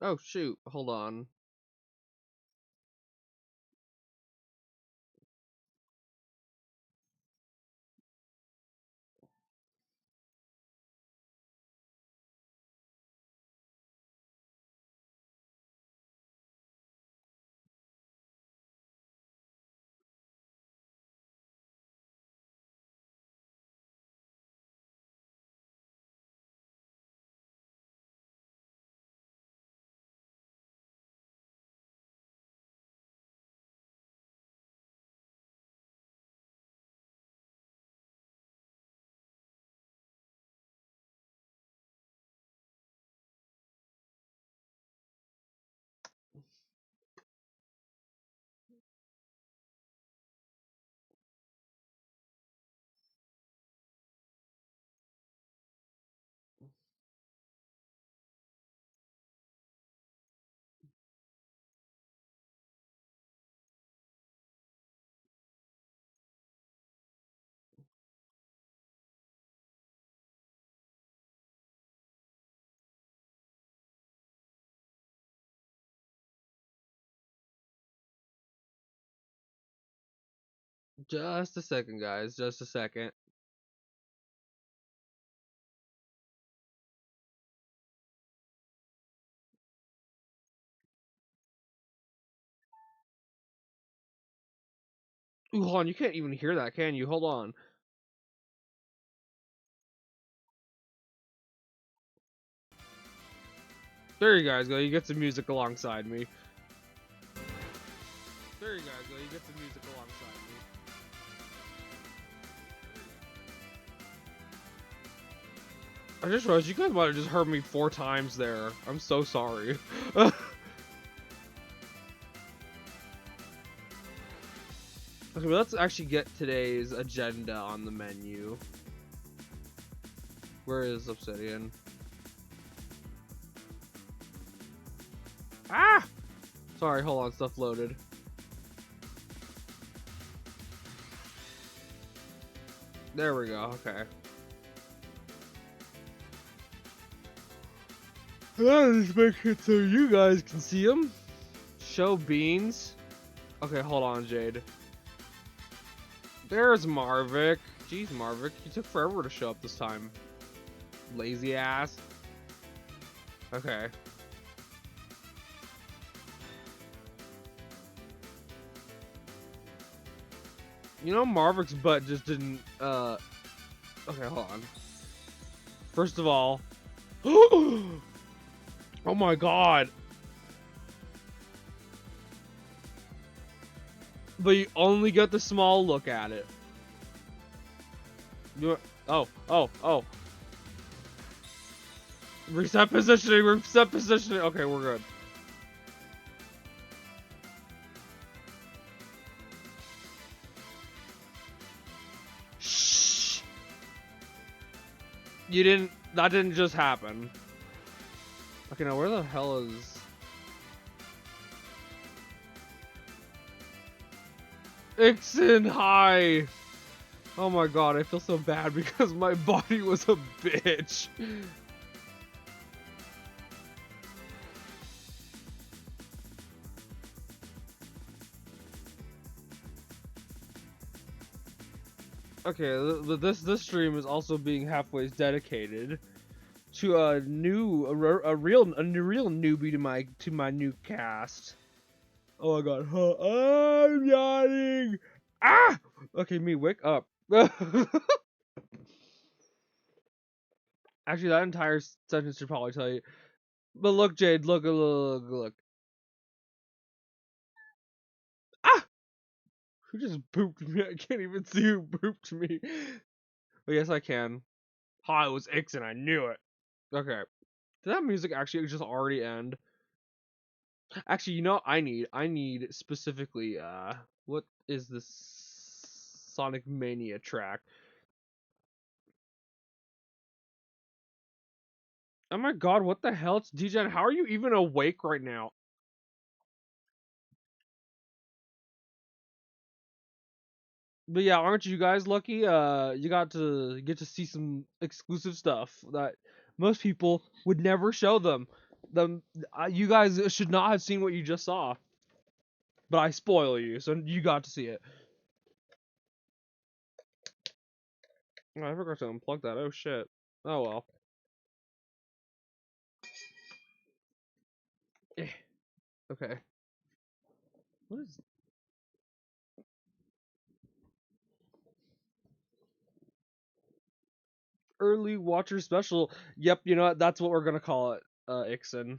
Oh shoot, hold on. Just a second, guys. Just a second. Ooh, hold on. You can't even hear that, can you? Hold on. There you guys go. You get some music alongside me. There you guys go. You get some music alongside me. I just realized you guys might have just heard me 4 times there. I'm so sorry. Okay, well, let's actually get today's agenda on the menu. Where is Obsidian? Ah! Sorry, hold on, stuff loaded. There we go, okay. Let's make it so you guys can see them. Show beans. Okay, hold on, Jade. There's Marvick. Jeez, Marvick, you took forever to show up this time. Lazy ass. Okay. You know Marvick's butt just didn't, okay, hold on. First of all... Oh my god! But you only get the small look at it. Oh. Reset positioning, reset positioning. Okay, we're good. Shh. That didn't just happen. Okay, now where the hell is... Ixen, hi! Oh my god, I feel so bad because my body was a bitch. Okay, this stream is also being halfway dedicated to a real newbie to my new cast. Oh my god, I'm yawning. Ah! Okay, me, wake up. Actually, that entire sentence should probably tell you. But look, Jade, look. Ah! Who just booped me? I can't even see who booped me. But yes, I can. Hi, it was Ixen, I knew it. Okay. Did that music actually just already end? Actually, you know what I need specifically, what is this Sonic Mania track? Oh my god, what the hell? It's DJen. How are you even awake right now? But yeah, aren't you guys lucky? You get to see some exclusive stuff that most people would never show them. You guys should not have seen what you just saw. But I spoil you, so you got to see it. Oh, I forgot to unplug that. Oh shit. Oh well. Okay. What is... Early Watcher Special? Yep, you know what? That's what we're gonna call it, Ixen.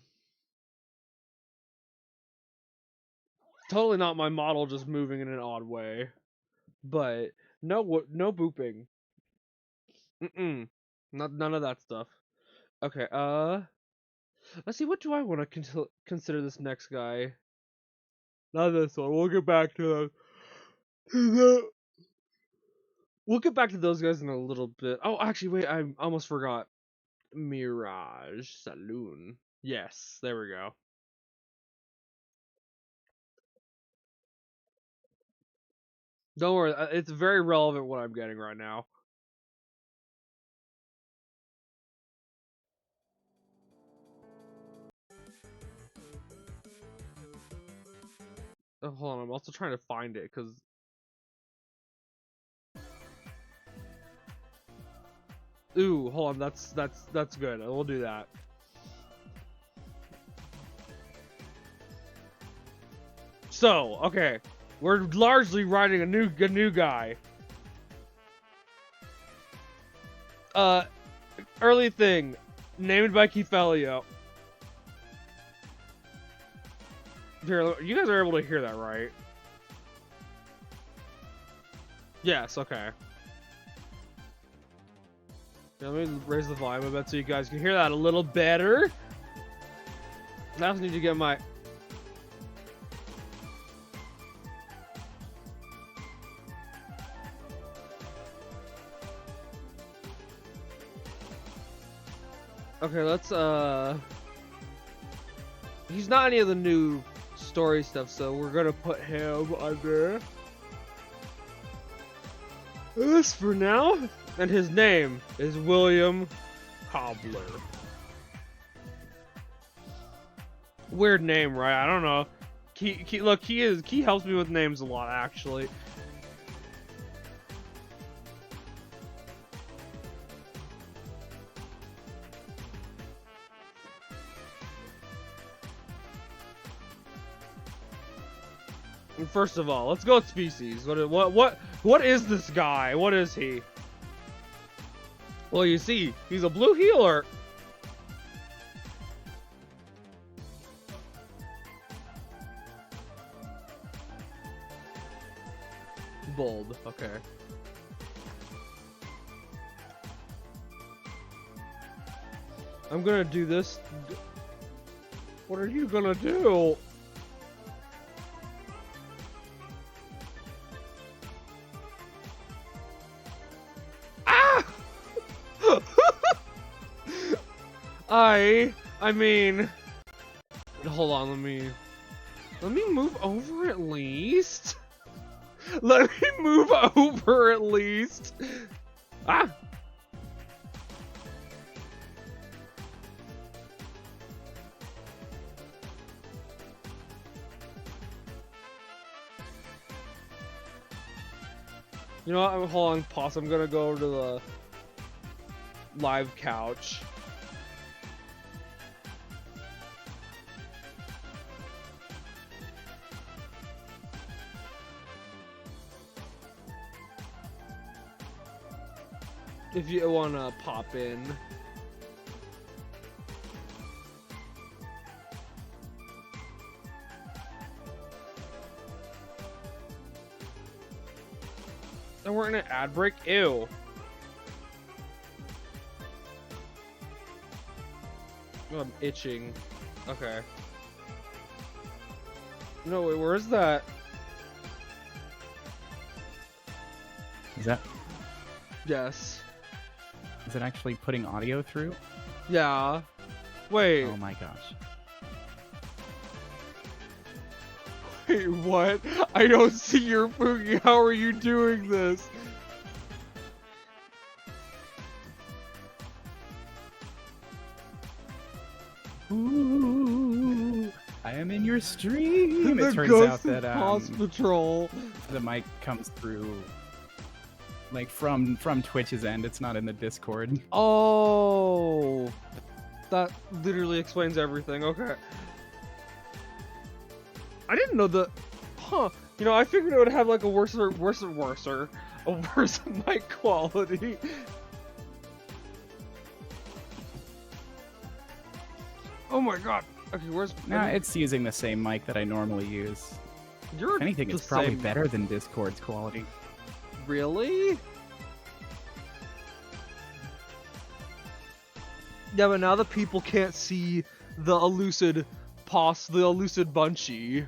Totally not my model just moving in an odd way. But, no booping. None of that stuff. Okay, let's see, what do I want to consider this next guy? Not this one. We'll get back to we'll get back to those guys in a little bit. Oh, actually, wait, I almost forgot. Mirage Saloon. Yes, there we go. Don't worry, it's very relevant what I'm getting right now. Oh, hold on, I'm also trying to find it, because... Ooh, hold on, that's good. We'll do that. So, okay. We're largely writing a new guy. Early thing, named by Keith Elliott. Here, you guys are able to hear that, right? Yes, okay. Now, let me raise the volume a bit so you guys can hear that a little better. I also need to get my... Okay, let's, he's not any of the new story stuff, so we're gonna put him under this for now. And his name is William Cobbler. Weird name, right? I don't know. Key helps me with names a lot, actually. First of all, let's go with species. What is this guy? What is he? Well, you see, he's a blue healer. Bold, okay. I'm gonna do this. What are you gonna do? I mean, hold on, let me move over at least. Let me move over at least. Ah. You know what? Hold on, pause. I'm gonna go over to the live couch. If you wanna pop in. And we're in an ad break? Ew. Oh, I'm itching. Okay. No, wait, where is that? Is that... Yes. Is it actually putting audio through? Yeah. Wait. Oh my gosh. Wait, what? I don't see your Poogie. How are you doing this? Ooh, I am in your stream. The It turns Ghost out that Paws Patrol. the mic comes through like from Twitch's end. It's not in the Discord. Oh, that literally explains everything. Okay. I didn't know that. Huh. You know, I figured it would have like a worse mic quality. Oh my god. Okay, where's... Nah, it's using the same mic that I normally use. You're If anything, the it's probably same- better than Discord's quality. Really? Yeah, but now the people can't see the elusive Bunchy.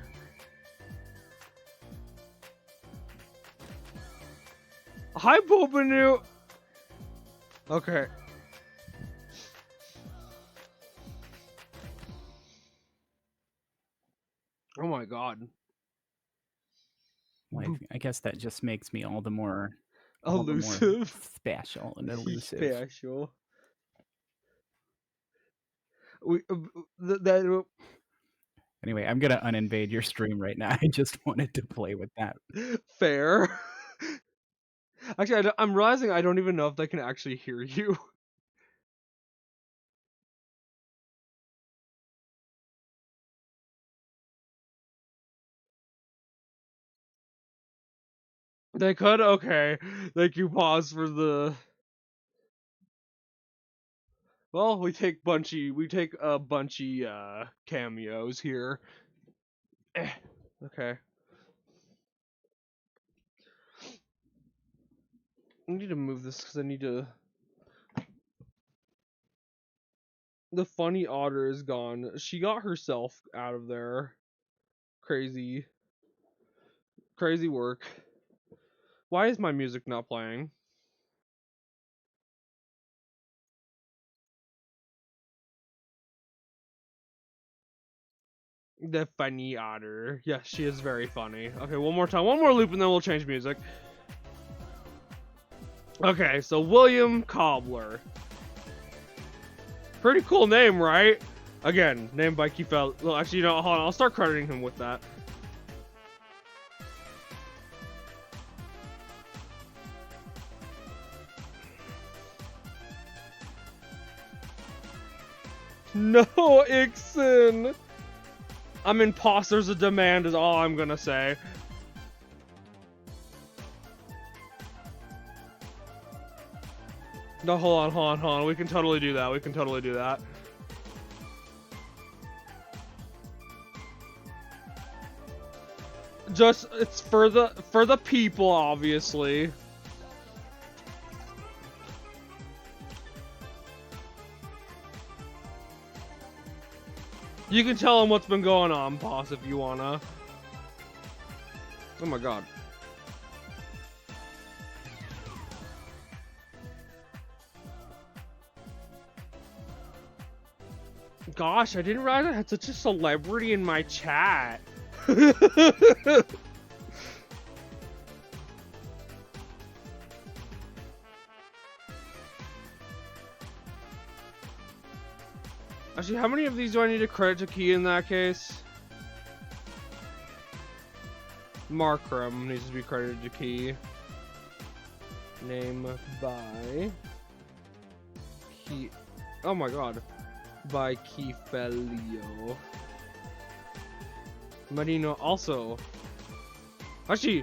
Hi, Bobanu! Okay. Oh my god. Well, I guess that just makes me all the more Elusive. special and elusive. Special. We, that, Anyway, I'm gonna uninvade your stream right now. I just wanted to play with that. fair. Actually, I'm realizing I don't even know if they can actually hear you. They could? Okay. Thank you, pause for the... Well, we take Bunchy cameos here. Okay. I need to move this because I need to... The funny otter is gone. She got herself out of there. Crazy. Crazy work. Why is my music not playing? The funny otter. Yes, she is very funny. Okay, one more time. One more loop and then we'll change music. Okay, so William Cobbler. Pretty cool name, right? Again, named by Keith Well, actually, you know, hold on. I'll start crediting him with that. No, Ixon! I'm imposters of demand is all I'm gonna say. No, hold on. We can totally do that. Just, it's for the people, obviously. You can tell them what's been going on, boss, if you wanna. Oh my god. Gosh, I didn't realize I had such a celebrity in my chat. Actually, how many of these do I need to credit to Key in that case? Markram needs to be credited to Key. Name by Key. Oh my god. By Keyfelio. Marino also. Actually,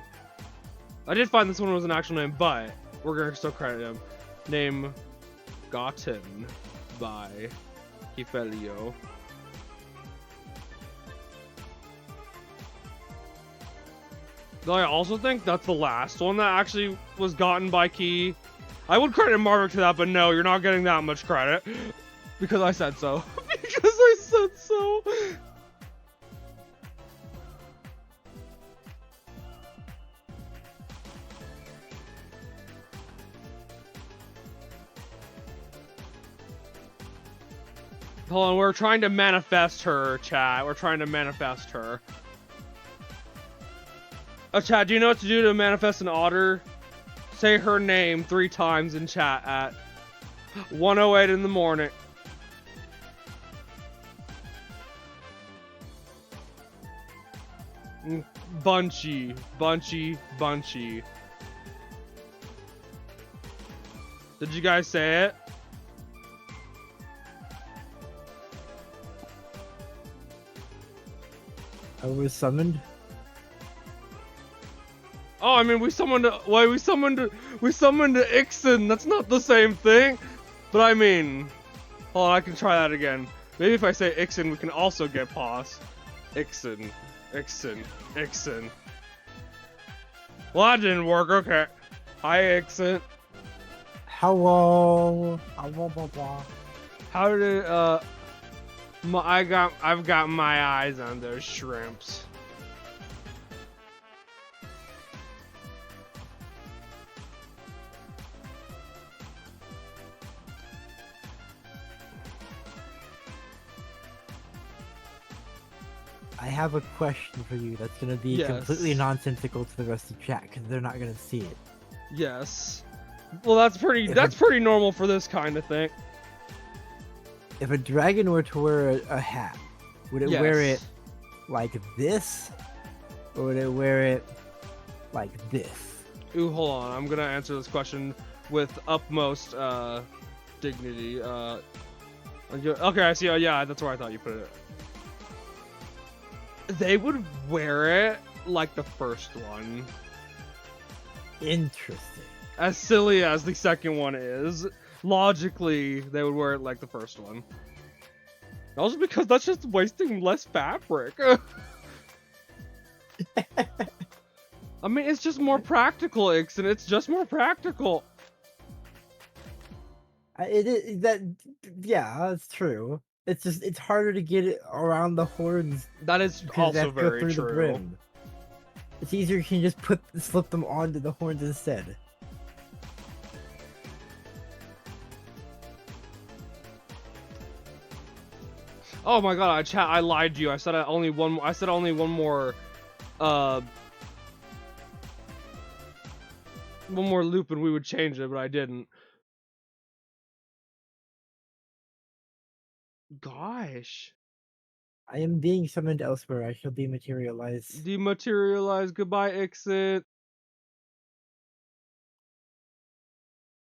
I did find this one was an actual name, but we're gonna still credit him. Name gotten by Keyfelio. Though I also think that's the last one that actually was gotten by Key. I would credit Marvick to that, but no, you're not getting that much credit. Because I said so. Because I said so. Hold on, we're trying to manifest her, chat. We're trying to manifest her. Oh, chat, do you know what to do to manifest an otter? Say her name 3 times in chat at 1:08 in the morning. Bunchy, Bunchy, Bunchy. Did you guys say it? I was summoned. Oh, I mean, we summoned. Why we summoned Ixen. That's not the same thing. But I mean, hold on, I can try that again. Maybe if I say Ixen, we can also get pause. Ixen, Ixen, Ixen. Well, that didn't work. Okay. Hi, Ixen. Hello. Blah, blah, blah. How did it? I've got my eyes on those shrimps. I have a question for you that's gonna be Yes. completely nonsensical to the rest of chat because they're not gonna see it. Yes. Well, that's pretty normal for this kind of thing. If a dragon were to wear a hat, would it wear it Yes. like this, or would it wear it like this? Ooh, hold on. I'm gonna answer this question with utmost dignity. Okay, I see. Oh, yeah, that's where I thought you put it. They would wear it like the first one. Interesting. As silly as the second one is, logically, they would wear it like the first one. Also because that's just wasting less fabric. I mean, it's just more practical, Ixen. It's just more practical. It is that. Yeah, that's true. It's harder to get it around the horns That is because they also have to go very through the true. brim. It's easier. You can just slip them onto the horns instead. Oh my god, I lied to you. I said only one more loop and we would change it, but I didn't. Gosh. I am being summoned elsewhere. I shall dematerialize. Dematerialize. Goodbye, Ixit.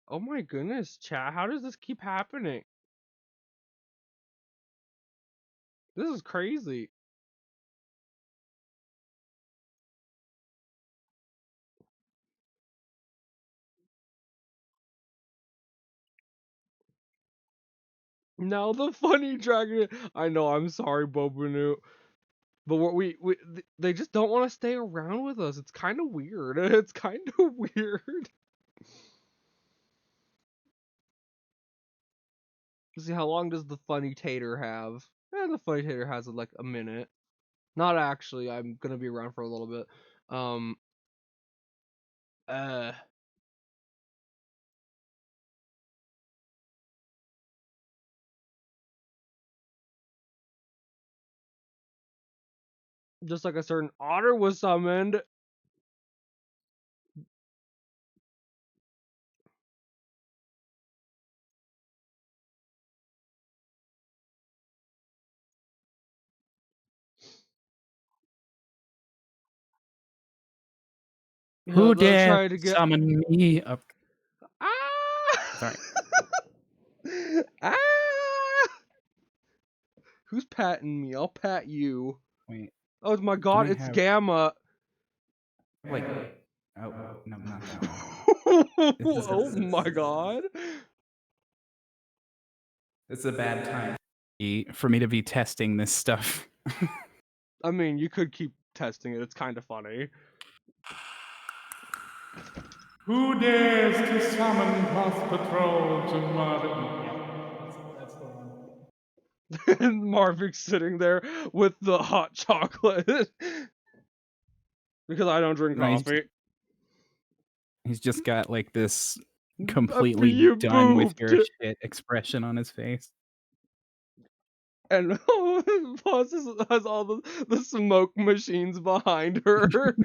Oh my goodness, chat. How does this keep happening? This is crazy. Now the funny dragon. I know. I'm sorry, Bobunu. But they just don't want to stay around with us. It's kind of weird. It's kind of weird. See, how long does the funny tater have? The funny tater has like a minute. Not actually. I'm gonna be around for a little bit. Uh. Just like a certain otter was summoned. Who They'll dare try to get. summon me up? Ah! Sorry. Ah! Who's patting me? I'll pat you. Wait. Oh my god, I it's have- Gamma. Wait. Oh, no, not that one. Oh my god. It's a bad time for me to be testing this stuff. I mean, you could keep testing it. It's kind of funny. Who dares to summon Path Patrol to murder? That's the one. And Marvik's sitting there with the hot chocolate. Because I don't drink Nice. coffee. He's just got like this completely done with your shit expression on his face. And Boss has all the smoke machines behind her.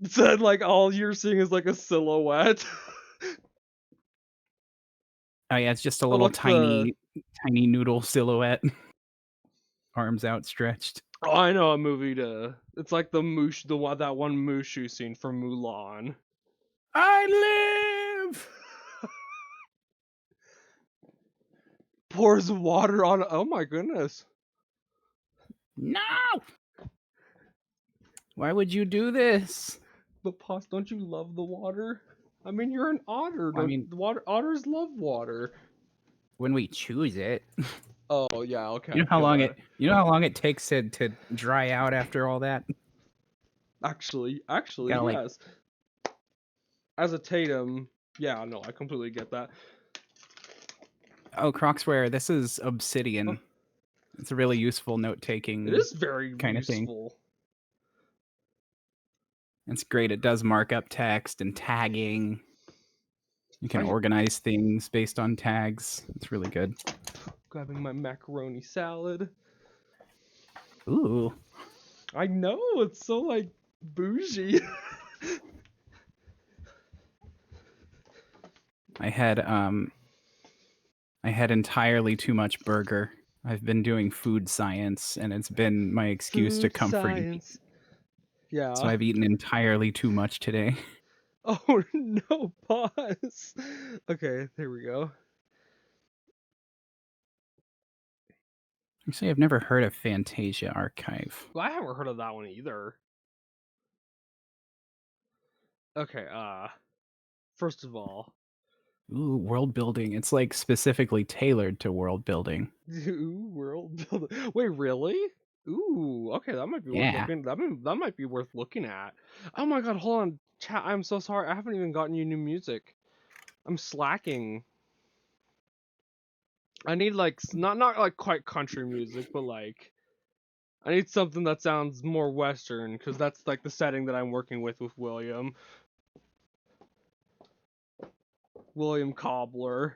Said like all you're seeing is like a silhouette. Oh yeah, it's just a little look, tiny noodle silhouette. arms outstretched. Oh, I know a movie to. It's like the that one Mushu scene from Mulan. I live. Pours water on. Oh my goodness. No. Why would you do this? But Poss, don't you love the water? I mean, you're an otter. I mean- otters love water. When we choose it. Oh yeah, okay. You know how good. long it takes it to dry out after all that? Actually, Gotta, like- yes. As a Tatum, yeah, no, I completely get that. Oh, Crocswear, this is Obsidian. Oh. It's a really useful note-taking. It is very Kinda thing. useful. It's great. It does markup text and tagging. You can organize things based on tags. It's really good. Grabbing my macaroni salad. Ooh. I know, it's so like bougie. I had entirely too much burger. I've been doing food science, and it's been my excuse to Food comfort me. science. Yeah. So I've eaten entirely too much today. Oh no, pause. Okay, there we go. Actually, I've never heard of Fantasia Archive. Well, I haven't heard of that one either. Okay, first of all, Ooh, world building. It's like specifically tailored to world building. ooh, world building. Wait, really? Ooh, okay, that might be worth Yeah. looking. That might be worth looking at. Oh my god, hold on, chat. I'm so sorry. I haven't even gotten you new music. I'm slacking. I need like not like quite country music, but like I need something that sounds more Western, because that's like the setting that I'm working with William. William Cobbler.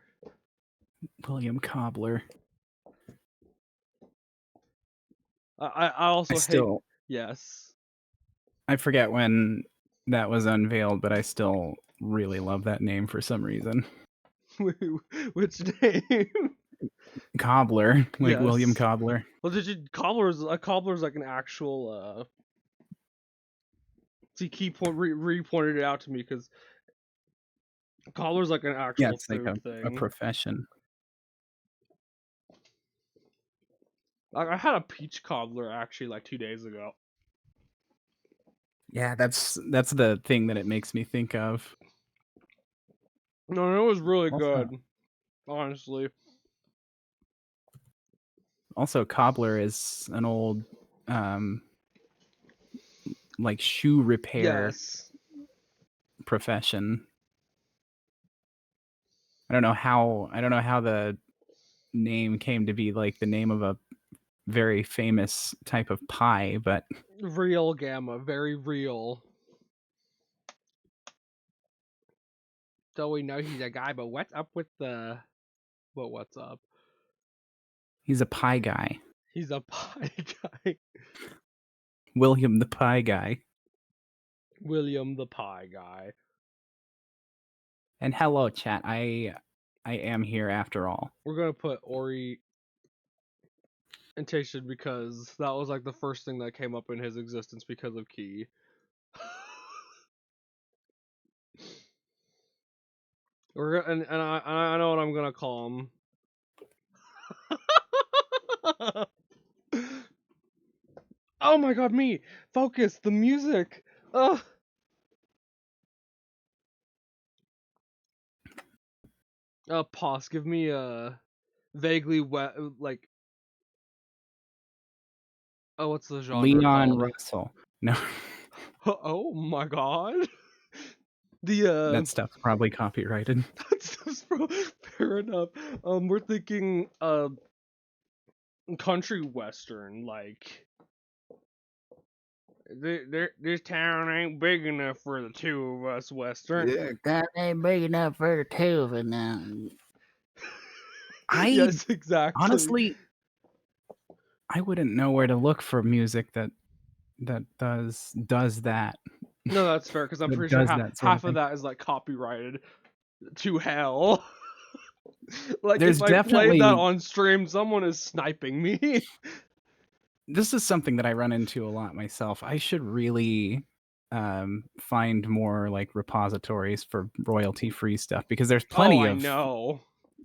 William Cobbler. I also hate. Yes. I forget when that was unveiled, but I still really love that name for some reason. Which name? Cobbler, like William Yes. Cobbler. Well, Cobbler's like an actual. See, pointed it out to me because Cobbler's like an actual Yeah, it's like food a thing. profession. I had a peach cobbler actually like 2 days ago. Yeah, that's the thing that it makes me think of. No, it was really Also- good. Honestly. Also, cobbler is an old like shoe repair Yes. profession. I don't know how the name came to be like the name of a very famous type of pie, but Real Gamma, very real. So we know he's a guy, but what's up with the... Well, what's up? he's a pie guy. He's a pie guy. William the Pie Guy. William the Pie Guy. And hello, chat. I am here after all. We're gonna put orientation because that was like the first thing that came up in his existence because of Key. And I know what I'm gonna call him. Oh my god, me! Focus! The music! Ugh! Pause. Give me a vaguely like... Oh, what's the genre Leon called? Russell. No, Oh my god! The that stuff's probably copyrighted. fair enough. We're thinking country western, like this town ain't big enough for the two of us western. Yeah, that ain't big enough for the two of us now. Yes, exactly. Honestly, I wouldn't know where to look for music that does that. No, that's fair because I'm that pretty sure does that sort of half of thing. that is like copyrighted to hell. Like There's if I definitely- played that on stream, someone is sniping me. this is something that I run into a lot myself. I should really find more like repositories for royalty-free stuff because there's plenty I of know.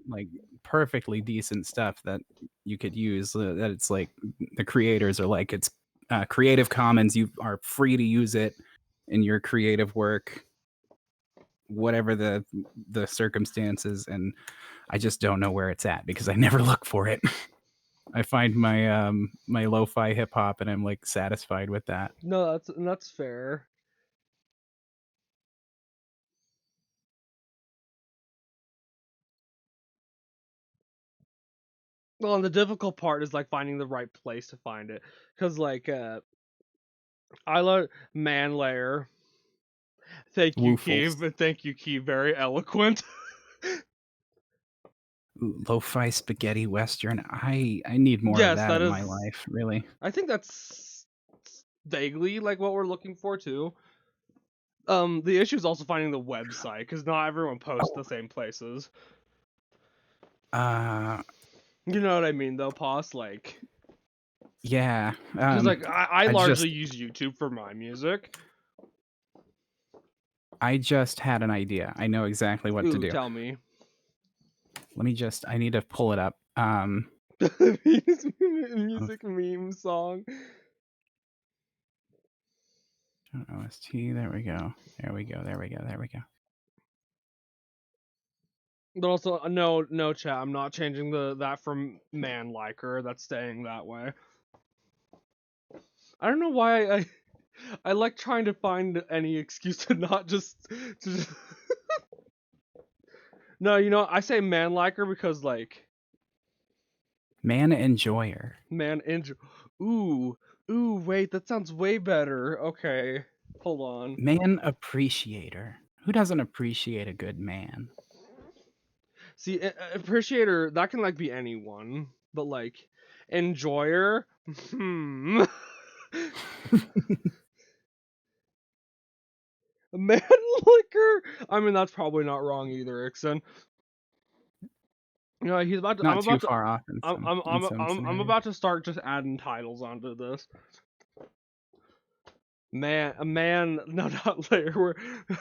like perfectly decent stuff that you could use. That it's like the creators are like it's Creative Commons. You are free to use it in your creative work, whatever the circumstances, and I just don't know where it's at because I never look for it. I find my my lo-fi hip hop and I'm like satisfied with that. No, that's fair. Well, and the difficult part is like finding the right place to find it, because like I learned man layer. Thank you, Woofles. Key. Thank you, Key. Very eloquent. Lo-fi spaghetti western. I need more of Yes, that that in my is- life, really. I think that's vaguely like what we're looking for too. The issue is also finding the website because not everyone posts the same places. You know what I mean, though, Poss? Like, Yeah. because like I I largely use YouTube for my music. I just had an idea. I know exactly what to Ooh, do. tell me. Let me just. I need to pull it up. Music meme song. OST. There we go. There we go. There we go. There we go. But also, no, chat. I'm not changing that from man liker. That's staying that way. I don't know why I like trying to find any excuse to not just to. No, you know, I say man liker because like Man enjoyer. man enjoy. Ooh, wait, that sounds way better. Okay, hold on. Man appreciator. Who doesn't appreciate a good man? See, appreciator, that can like be anyone, but like enjoyer, man licker. I mean, that's probably not wrong either, Ixon. You know, he's about to. Not I'm too about to. far off. In some, in some I'm scenarios. about to start just adding titles onto this. Man, a man, no, not layer.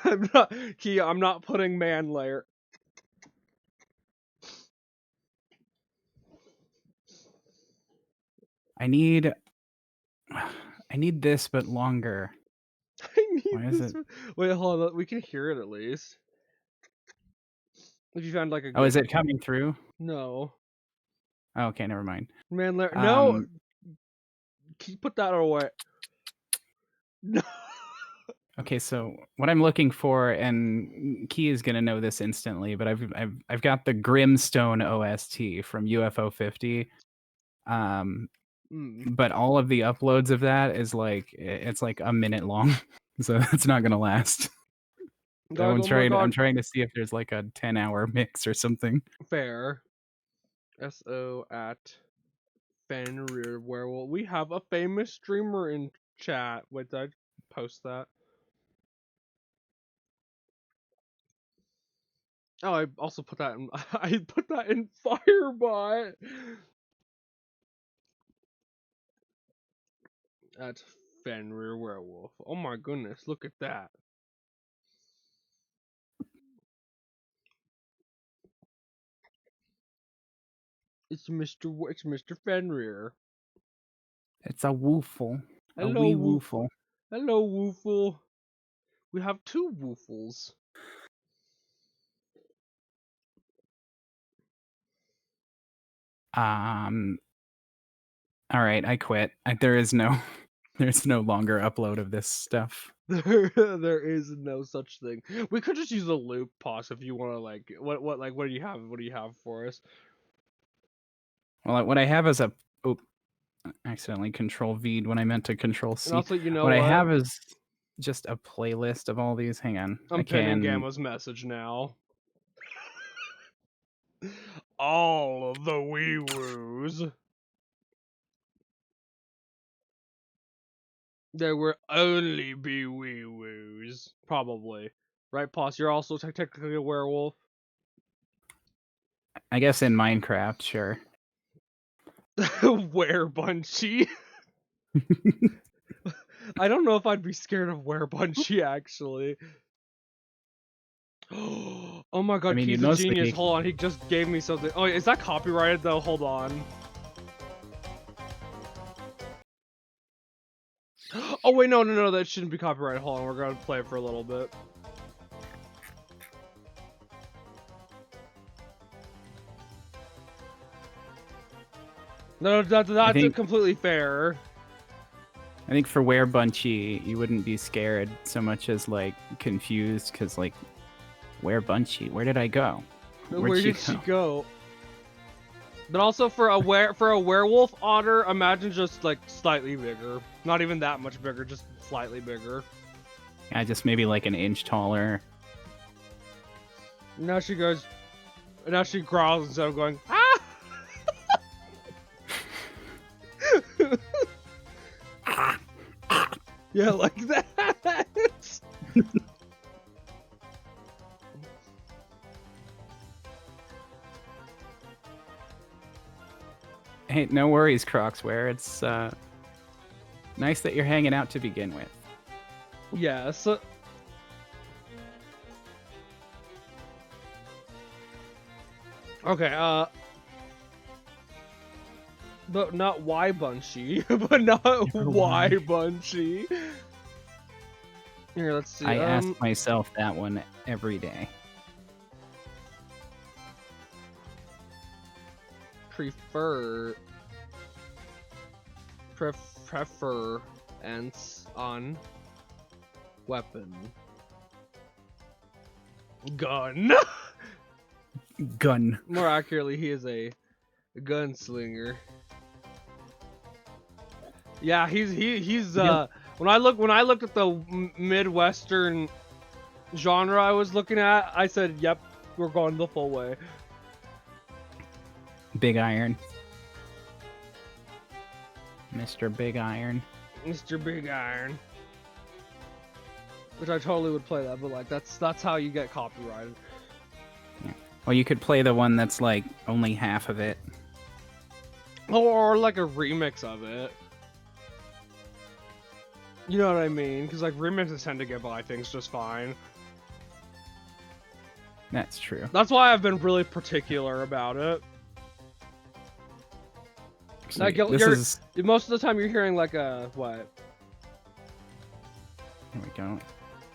I'm not, Kia, I'm not putting man layer. I need this, but longer. I need Why is this. it? Wait, hold on. We can hear it at least. If you found like a. Oh, is it coming through? No. Oh, okay, never mind. Man layer. No. Um, Can you put that away? No. Okay, so what I'm looking for, and Key is gonna know this instantly, but I've got the Grimstone OST from UFO 50. But all of the uploads of that is like it's like a minute long, so it's not gonna last. Guys, I'm trying to see if there's like a 10-hour mix or something. Fair. SO at Fenrir Werewolf. We have a famous streamer in chat. Wait, did I post that? Oh, I also put that in. I put that in Firebot. At Fenrir Werewolf. Oh my goodness, look at that. It's Mr. Fenrir. It's a woofle. Hello, a wee woofle. Hello, Woofle. We have two Woofles. All right, I quit. There's no longer upload of this stuff. There is no such thing. We could just use a loop pause if you want to like what do you have? What do you have for us? Well, what I have is a accidentally control V'd when I meant to control C. And also, you know what I have is just a playlist of all these. Hang on. I'm pinning Gamma's message now. All of the wee woos. There will only be wee woos. Probably. Right, Poss? You're also technically a werewolf. I guess in Minecraft, sure. Were Bunchy. I don't know if I'd be scared of Werebunchy actually. Oh my god, mean, Keith's you'd a mostly genius. be- Hold on, he just gave me something. Oh, is that copyrighted though? Hold on. Oh wait, no, that shouldn't be copyrighted. Hold on, we're gonna play it for a little bit. No, that's think- completely fair. I think for Werebunchy, you wouldn't be scared so much as like confused, because like, Werebunchy, where did I go? Where did she go? But also for a werewolf otter, imagine just like slightly bigger. Not even that much bigger, just slightly bigger. Yeah, just maybe like an inch taller. Now she goes. Now she growls instead of going ah. Yeah, like that. Hey, no worries, Crocswear. It's nice that you're hanging out to begin with. Yeah, so okay, but not why Bunchy, but not why Bunchy. Here, let's see. I ask myself that one every day. Preference on weapon. Gun. Gun. More accurately, he is a gunslinger. Yeah, he's when I looked at the Midwestern genre I was looking at, I said, "Yep, we're going the full way." Big Iron. Mr. Big Iron. Mr. Big Iron. Which I totally would play that, but like that's how you get copyrighted. Well, you could play the one that's like only half of it. Or like a remix of it. You know what I mean? Because like remixes tend to get by things just fine. That's true. That's why I've been really particular about it. Like, Sweet. This is... most of the time you're hearing like a what? Here we go.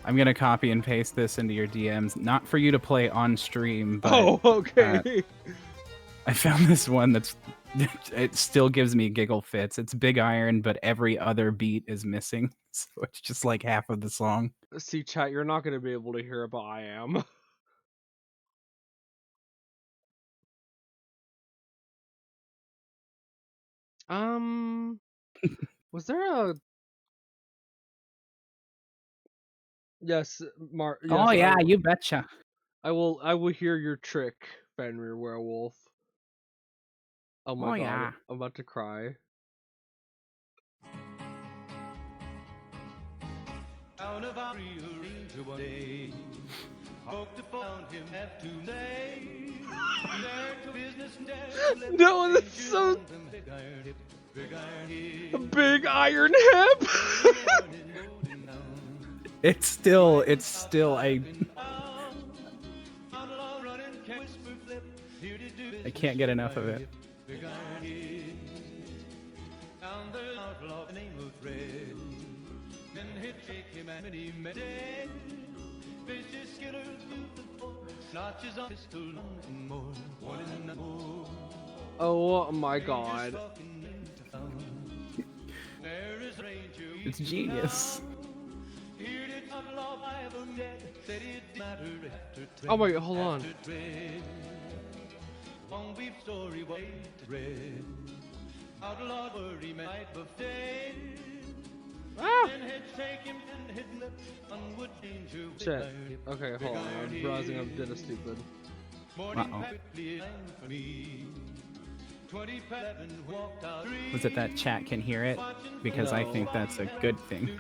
I'm gonna copy and paste this into your DMs, not for you to play on stream, but Oh, okay. I found this one that's it still gives me giggle fits. It's Big Iron, but every other beat is missing, so it's just like half of the song. See, chat, you're not gonna be able to hear it, but I am. Was there a? Yes, Mark. Yes, Oh yeah, you betcha. I will hear your trick, Fenrir Werewolf. Oh my god, yeah. I'm about to cry. No, that's so. Big Iron Hip. It's still I can't get enough of it. Oh my god. It's genius. Oh my god, hold on. Ah! Shit. Okay, hold on. I'm browsing up Did a Stupid. Uh-oh. Was it that chat can hear it? Because I think that's a good thing.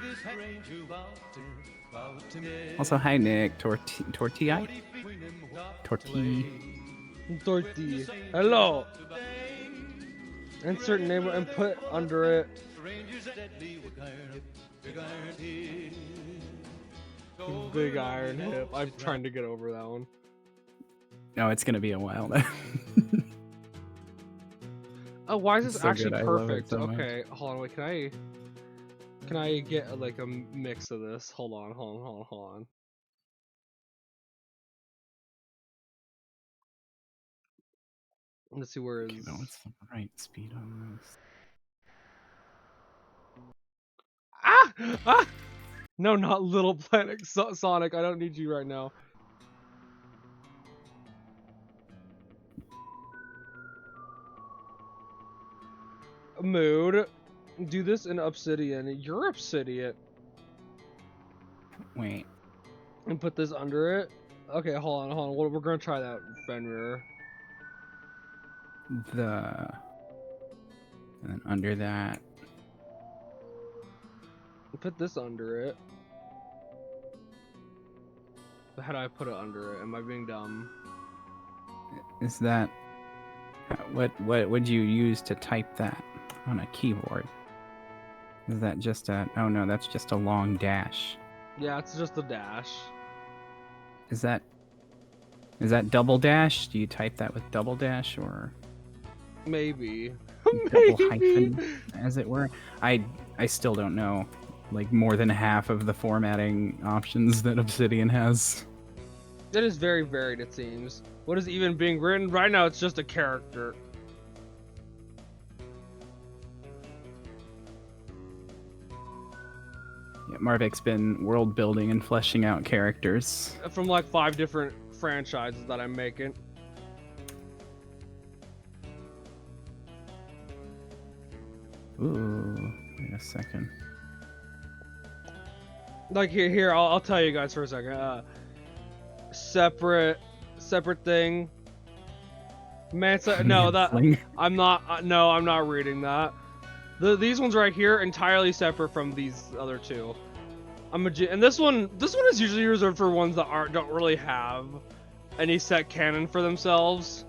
Also, hi Nick. Tortilla? Tortilla. Hello! Insert name and put under it Big Iron Hip. I'm trying to get over that one. No, it's gonna be a while. Oh, why is It's this so actually good, I love it perfect? so much. Okay, hold on, wait, can I get like a mix of this? Hold on. Let's see where Okay, is. but what's the right speed on this? Ah! Ah! No, not Little Planet Sonic. I don't need you right now. Mood. Do this in Obsidian. You're Obsidian. Wait. And put this under it. Okay, hold on. We're gonna try that, Fenrir. And then under that. Put this under it. How do I put it under it? Am I being dumb? Is that what would you use to type that on a keyboard? Is that just a oh no, that's just a long dash. Yeah, it's just a dash. Is that double dash? Do you type that with double dash or Maybe. double hyphen, as it were? I still don't know like more than half of the formatting options that Obsidian has. That is very varied, it seems. What is even being written? Right now, it's just a character. Yeah, Marvik's been world building and fleshing out characters. From like 5 different franchises that I'm making. Ooh, wait a second. Like here, I'll tell you guys for a second. Separate thing. Mansa, no, that Fling. I'm not. No, I'm not reading that. These ones right here entirely separate from these other two. And this one is usually reserved for ones that don't really have any set canon for themselves.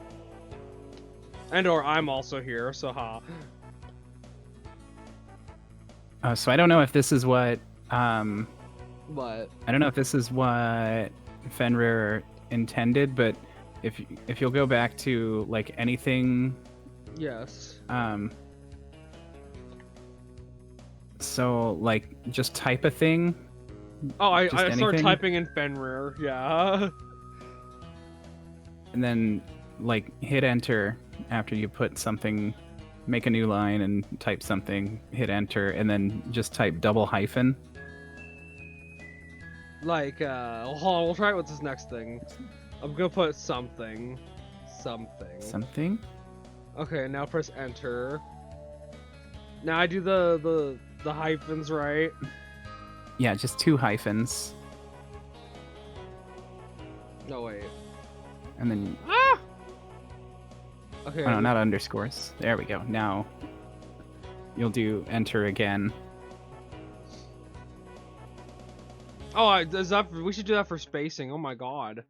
And/or I'm also here, so ha. So I don't know if this is what But I don't know if this is what Fenrir intended, but if you'll go back to like anything, yes. So like just type a thing. Oh, I Just started anything? typing in Fenrir. Yeah. And then like hit enter after you put something, make a new line and type something, hit enter, and then just type double hyphen. Like, hold on, we'll try it with this next thing. I'm gonna put something. Something? Okay, now press enter. Now I do the hyphens, right? Yeah, just 2 hyphens. No, wait. And then Ah! Okay. oh no, not underscores. There we go. Now you'll do enter again. Oh, we should do that for spacing. Oh my god.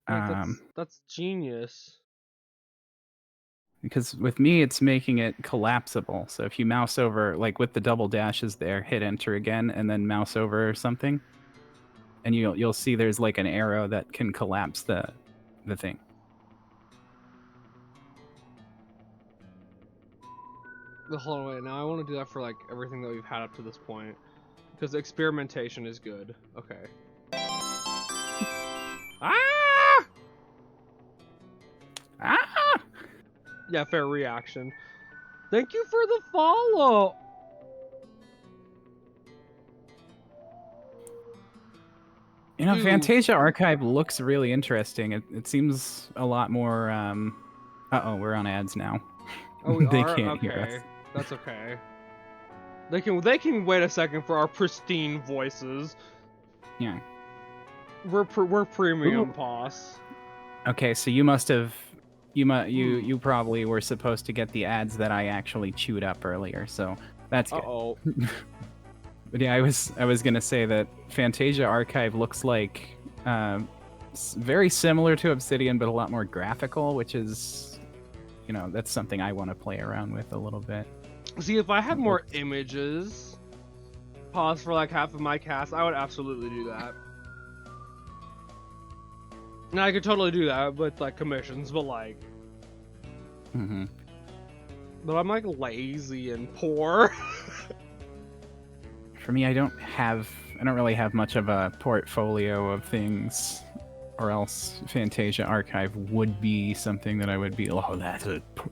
Like, that's genius. Because with me, it's making it collapsible. So if you mouse over, like with the double dashes there, hit enter again, and then mouse over something, and you'll see there's like an arrow that can collapse the thing. Hold on, wait. Now I want to do that for like everything that we've had up to this point, because experimentation is good. Okay. Ah! Ah! Yeah, fair reaction. Thank you for the follow. You know, Ooh. Fantasia Archive looks really interesting. It seems a lot more. Uh-oh, we're on ads now. Oh, we They are? can't Okay. hear us. That's okay. They can wait a second for our pristine voices. Yeah. We're premium Ooh. boss. Okay, so you must have. You probably were supposed to get the ads that I actually chewed up earlier, so that's good. Uh-oh. But yeah, I was gonna say that Fantasia Archive looks like very similar to Obsidian, but a lot more graphical, which is, you know, that's something I want to play around with a little bit. See, if I had more images, pause for like half of my cast, I would absolutely do that. Now I could totally do that with like commissions, but like, Mm-hmm. but I'm like lazy and poor. For me, I don't really have much of a portfolio of things, or else Fantasia Archive would be something that I would be, oh,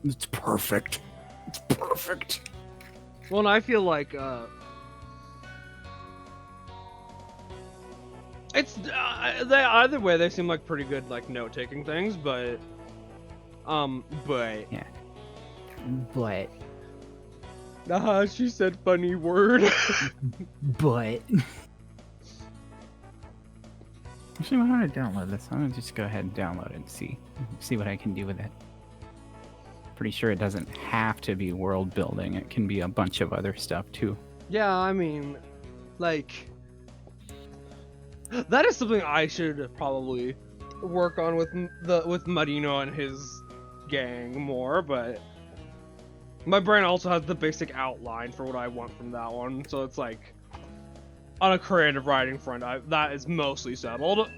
it's perfect. It's perfect. Well, and I feel like it's they either way they seem like pretty good like note-taking things, but Yeah. But, she said funny word. but, Actually, why don't I download this? I'm gonna just go ahead and download it and see what I can do with it. Pretty sure it doesn't have to be world building. It can be a bunch of other stuff too. Yeah, I mean, like, that is something I should probably work on with Marino and his gang more, but my brain also has the basic outline for what I want from that one, so it's like, on a creative writing front, that is mostly settled.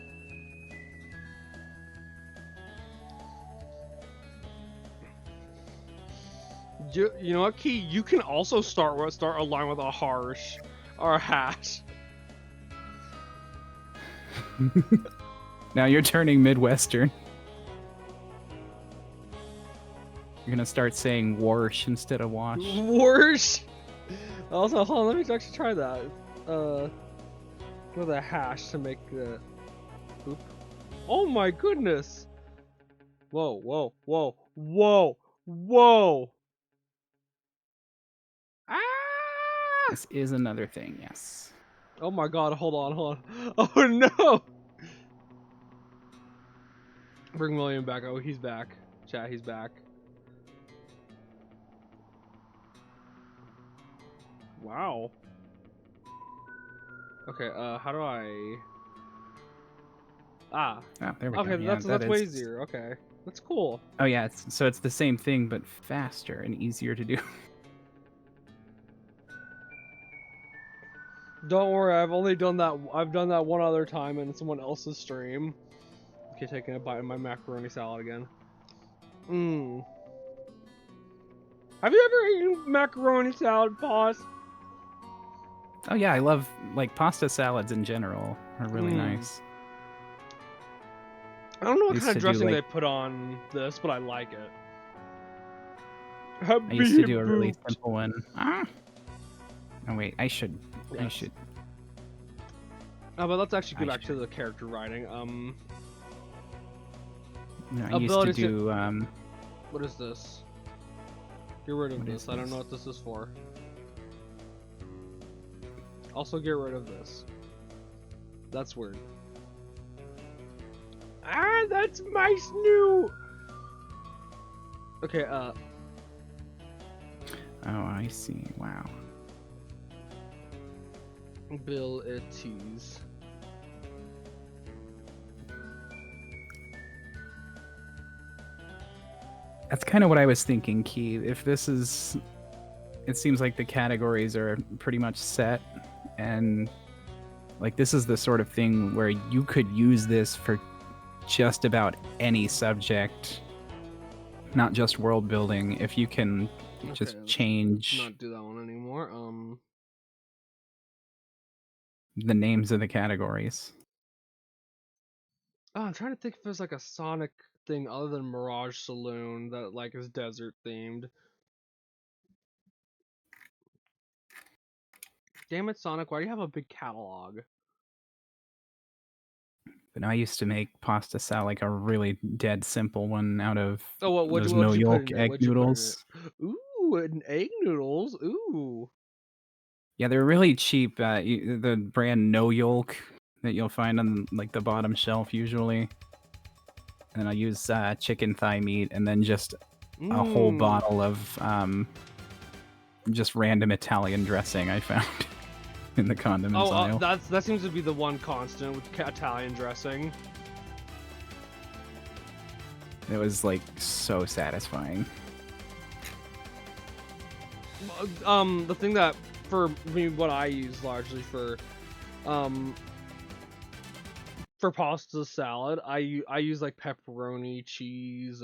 You know what, Key? You can also start a line with a harsh or a hash. Now you're turning Midwestern. You're gonna start saying warsh instead of wash. Warsh. Also, hold on, let me actually try that. With a hash to make the. Oop. Oh my goodness! Whoa, whoa, whoa, whoa, whoa! Ah! This is another thing, yes. Oh my god, hold on, hold on. Oh no! Bring William back. Oh, he's back. Chat, he's back. Wow. Okay, how do I... Ah. Oh, there we Okay, go. Yeah, that's way is- easier. Okay. That's cool. Oh yeah, so it's the same thing but faster and easier to do. Don't worry, I've only done that. I've done that one other time in someone else's stream. Okay, taking a bite of my macaroni salad again. Mmm. Have you ever eaten macaroni salad, Pause? Oh yeah, I love like pasta salads in general are really nice. I don't know what Used kind of to do, dressing like- they put on this, but I like it. I used to do a really simple one. Ah. Oh wait, I should. Yes. Oh, but let's actually get I back to the character writing. No, I used to Abilities to- do. What is this? Get rid of What this. is I don't this? know what this is for. Also, get rid of this. That's weird. Ah, that's my snoot! Okay, Oh, I see. Wow. abilities. That's kind of what I was thinking, Key. If this is, it seems like the categories are pretty much set, and like this is the sort of thing where you could use this for just about any subject, not just world building. If you can just Okay, let's change not do that one anymore. the names of the categories. Oh, I'm trying to think if there's like a Sonic thing other than Mirage Saloon that like is desert themed. Damn it, Sonic! Why do you have a big catalog? But I used to make pasta salad like a really dead simple one out of Oh, what'd those you no put yolk in it? egg What'd you put in noodles. it? Ooh, and egg noodles. Ooh. Yeah, they're really cheap. The brand No Yolk that you'll find on like the bottom shelf usually. And I use chicken thigh meat and then just a whole Mm. bottle of just random Italian dressing I found in the condiments Oh, aisle. that seems to be the one constant with Italian dressing. It was like so satisfying. the thing that for me, what I use largely for pasta salad, I use like pepperoni, cheese,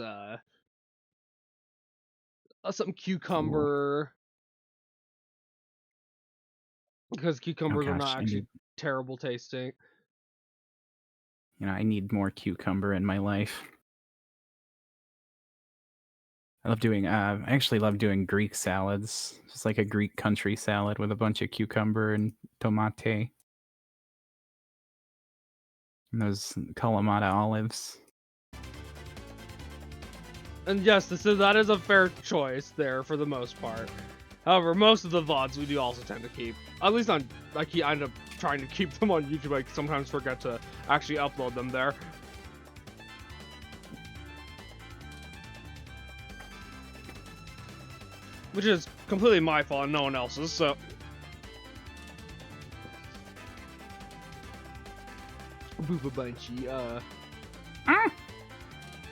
some cucumber, because Oh cucumbers are gosh, not actually terrible tasting. I need more cucumber in my life. I actually love doing Greek salads. Just like a Greek country salad with a bunch of cucumber and tomate. And those Kalamata olives. And yes, that is a fair choice there for the most part. However, most of the VODs we do also tend to keep. At least I end up trying to keep them on YouTube. I sometimes forget to actually upload them there. Which is completely my fault and no one else's, so... Booba Bunchy,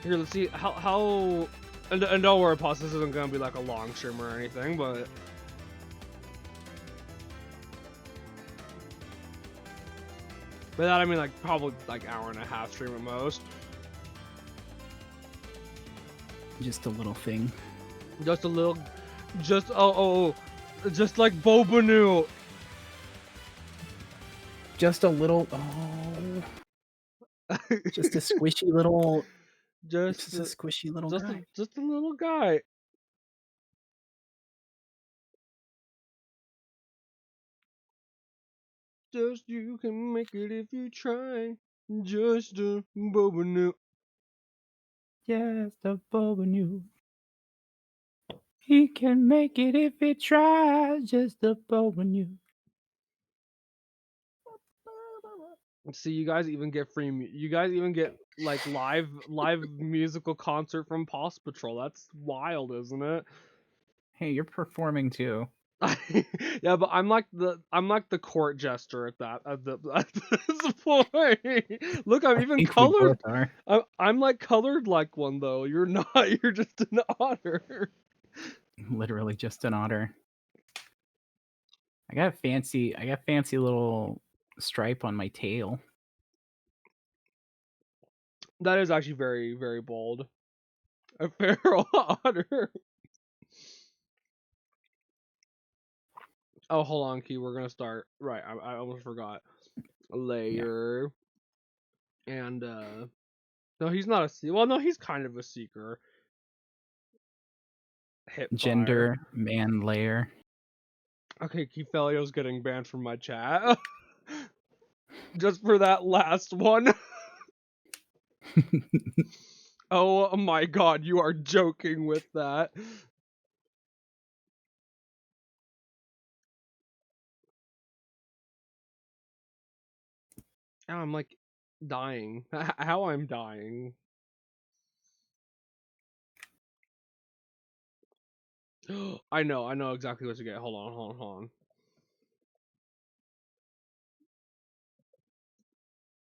Here, let's see how... And don't worry, Pause, this isn't gonna be like a long stream or anything, but... By that I mean like probably like hour and a half stream at most. Just a little thing. Just a little... Just just like Bobanu. Just a little. Oh. Just a squishy little. just a squishy little guy. Just a little guy. Just you can make it if you try. Just a Bobanu. Just a Bobanu. He can make it if he tries. Just a Bobanu. See, you guys even get you guys even get like live musical concert from Paw Patrol. That's wild, isn't it? Hey, you're performing too. Yeah, but I'm like the court jester at this point. Look, I'm even colored. I'm like colored like one though. You're not. You're just an otter. Literally just an otter. I got a fancy little stripe on my tail. That is actually very, very bold. A feral otter. Oh, hold on, Key. We're gonna start. Right, I almost forgot. Layer. Yeah. And no, he's not a well, no, he's kind of a seeker. Hip Gender man layer. Okay, Keithelio's getting banned from my chat. Just for that last one. Oh my god, you are joking with that. Now I'm like dying. How I'm dying. I know exactly what to get. Hold on.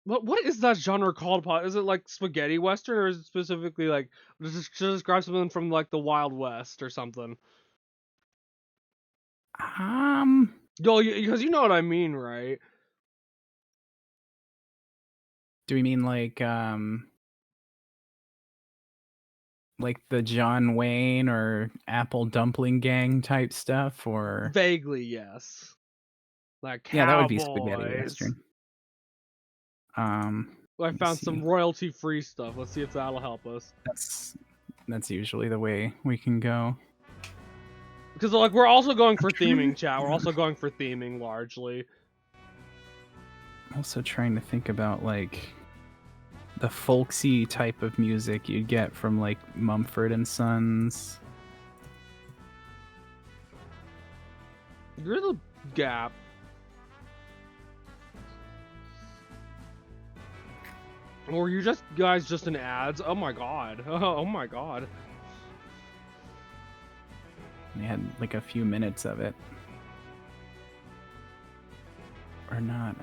What is that genre called? Is it like spaghetti western, or is it specifically like just to describe something from like the Wild West or something? Yo, because you know what I mean, right? Do we mean like the John Wayne or Apple Dumpling Gang type stuff, or Vaguely, yes. Like cowboys. Yeah, that would be spaghetti western. I found some royalty-free stuff. Let's see if that'll help us. That's usually the way we can go. Because like we're also going for theming, chat. We're also going for theming largely. I'm also trying to think about like the folksy type of music you'd get from like Mumford and Sons. You're the Gap. Or you guys just in ads? Oh my god. Oh my god. We had like a few minutes of it. Or not,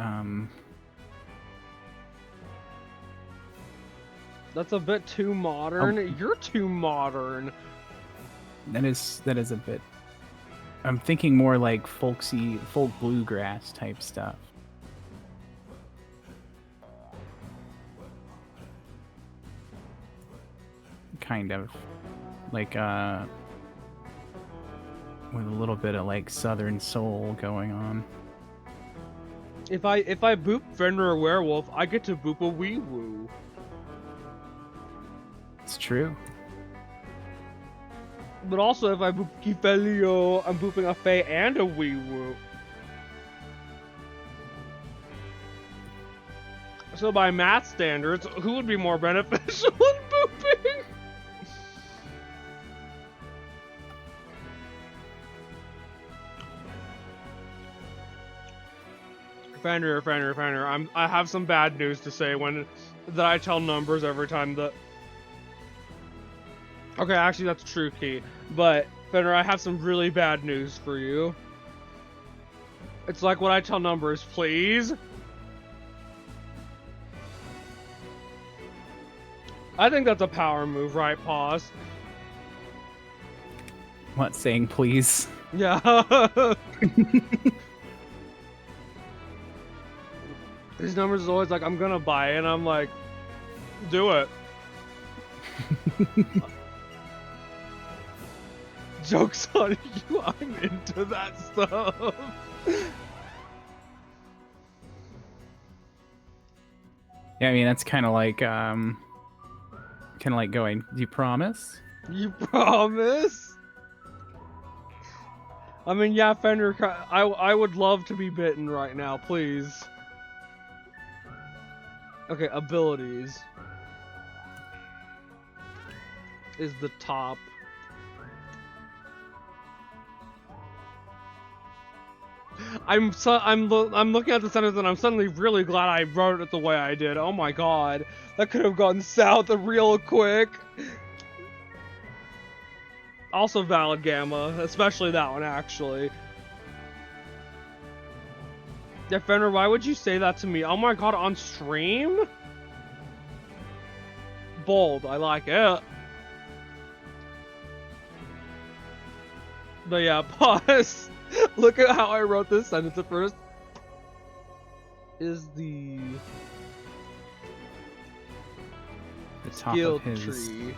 That's a bit too modern. Oh. You're too modern. That is a bit I'm thinking more like folksy, folk bluegrass type stuff. Kind of like with a little bit of like southern soul going on. If I boop Fenrir Werewolf, I get to boop a wee woo. It's true. But also, if I boop Kifelio, I'm booping a Fae and a wee woo. So by math standards, who would be more beneficial in booping? Fenrir, I have some bad news to say that I tell numbers every time that... Okay, actually that's true, Key. But, Fenrir, I have some really bad news for you. It's like when I tell numbers, please. I think that's a power move, right, Pause? What, saying please? Yeah. These numbers is always like, I'm gonna buy it, and I'm like, do it. Joke's on you, I'm into that stuff. Yeah, I mean that's kind of like going, do you promise? You promise? I mean, yeah, Fender, I would love to be bitten right now, please. Okay, abilities. Is the top. I'm looking at the sentence and I'm suddenly really glad I wrote it the way I did. Oh my god. That could have gone south real quick. Also valid, Gamma. Especially that one, actually. Defender, why would you say that to me? Oh my god, on stream? Bold, I like it. But yeah, pause. Look at how I wrote this sentence at first. Is the top skill of his, tree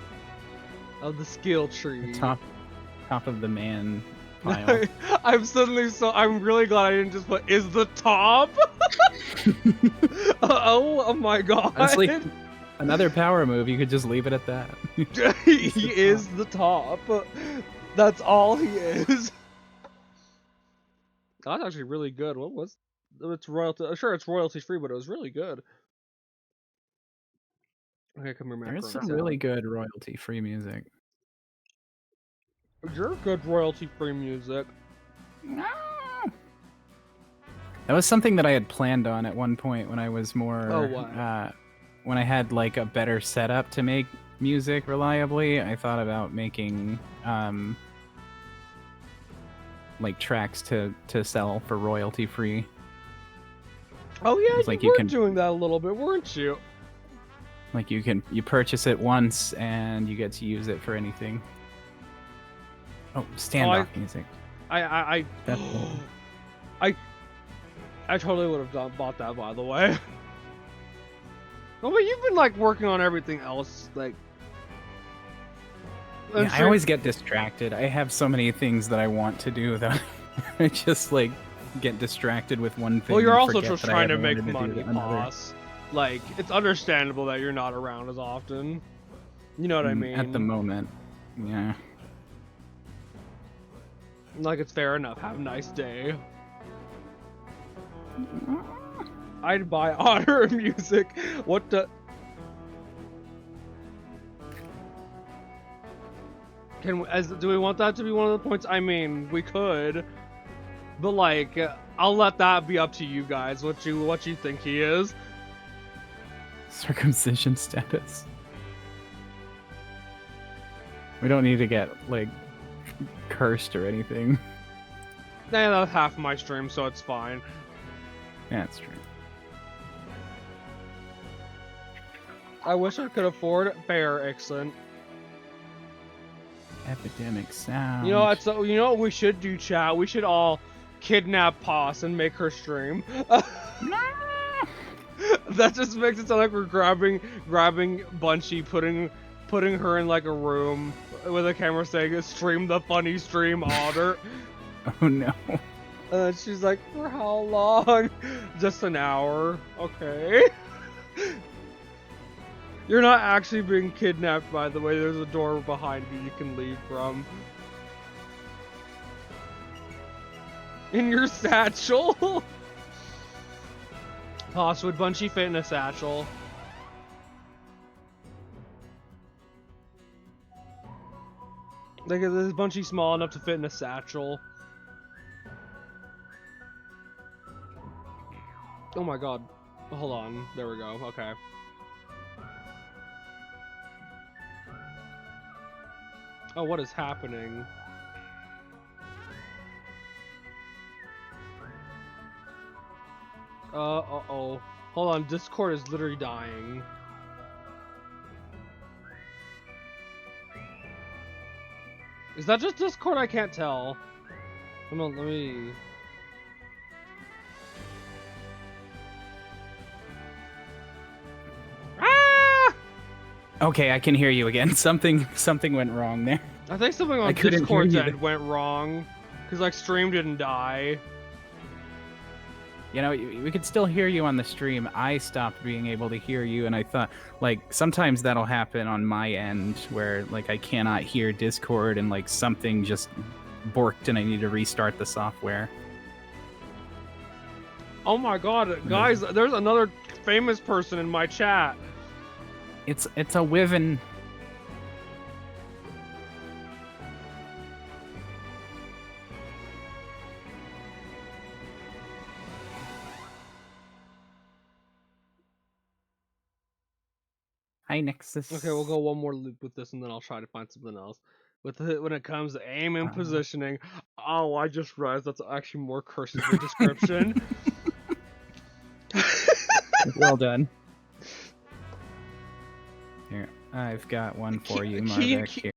of the skill tree. the top of the man pile. I'm really glad I didn't just put is the top. Oh my god. Honestly, another power move, you could just leave it at that. He is the top. That's all he is. That's actually really good. What was it's royalty? Sure, it's royalty free, but it was really good. Okay, come here, There's Macron. some really good royalty free music. You're good royalty free music. That was something that I had planned on at one point when I was more Oh, wow. when I had like a better setup to make music reliably. I thought about making like tracks to sell for royalty free. Oh yeah, It's like you you were can- doing that a little bit, weren't you? Like you purchase it once and you get to use it for anything. Oh, standoff music. I That's cool. I totally would have bought that, by the way. Oh, but you've been like working on everything else, like. I'm Yeah, I sure- always get distracted. I have so many things that I want to do that I just like get distracted with one thing. Well, you're and also forget just that I trying to ever make wanted money, do another. boss. Like, it's understandable that you're not around as often. You know what I mean? At the moment, yeah. Like, it's fair enough. Have a nice day. I'd buy honor music. What the? Do we want that to be one of the points? I mean, we could, but like, I'll let that be up to you guys. What you think he is? Circumcision status. We don't need to get like cursed or anything. Nah, that's half my stream, so it's fine. Yeah, that's true. I wish I could afford fair, excellent. Epidemic sound. You know what? So you know what we should do, chat? We should all kidnap Poss and make her stream. That just makes it sound like we're grabbing Bunchy, putting her in like a room with a camera saying stream the funny stream Otter. Oh no. She's like, for how long? Just an hour. Okay. You're not actually being kidnapped, by the way. There's a door behind you can leave from. In your satchel? Poss, would Bunchy fit in a satchel? Like, is Bunchy small enough to fit in a satchel? Oh my god. Hold on. There we go. Okay. Oh, what is happening? Uh-oh. Hold on, Discord is literally dying. Is that just Discord? I can't tell. Come on, let me... Ah! Okay, I can hear you again. Something went wrong there. I think something I on couldn't hear Discord's you end went wrong. Because, like, stream didn't die. You know, we could still hear you on the stream. I stopped being able to hear you, and I thought, like, sometimes that'll happen on my end where, like, I cannot hear Discord and, like, something just borked and I need to restart the software. Oh my god, guys, there's another famous person in my chat. It's a Wyvern. Hi, Nexus. Okay, we'll go one more loop with this, and then I'll try to find something else. When it comes to aim and positioning, oh, I just realized that's actually more cursive in description. Well done. Here, I've got one for you, Marvick. Here.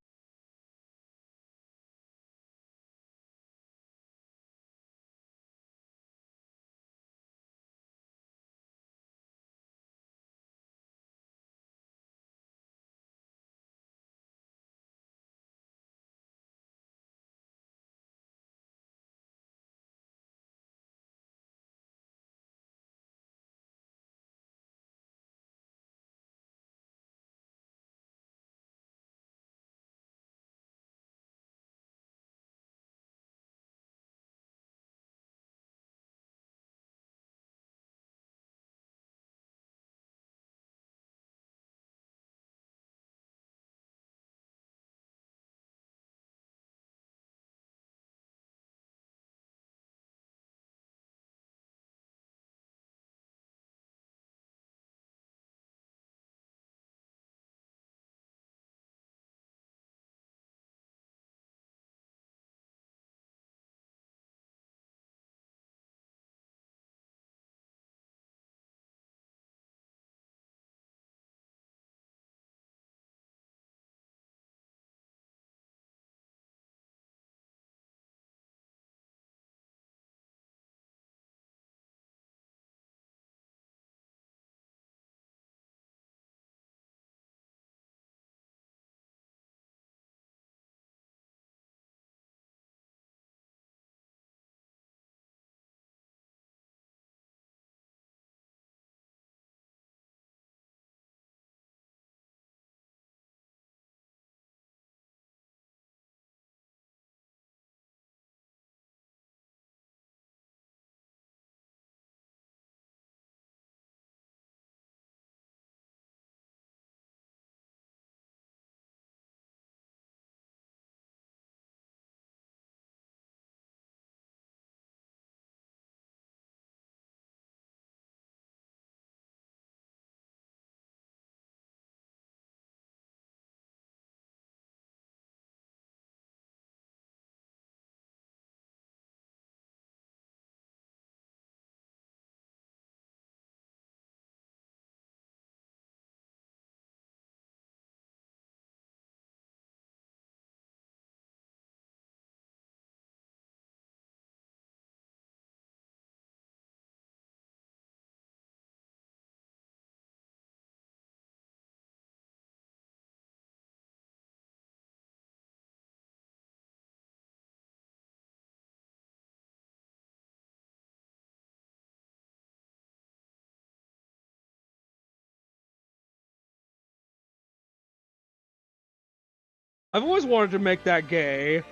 I've always wanted to make that gay.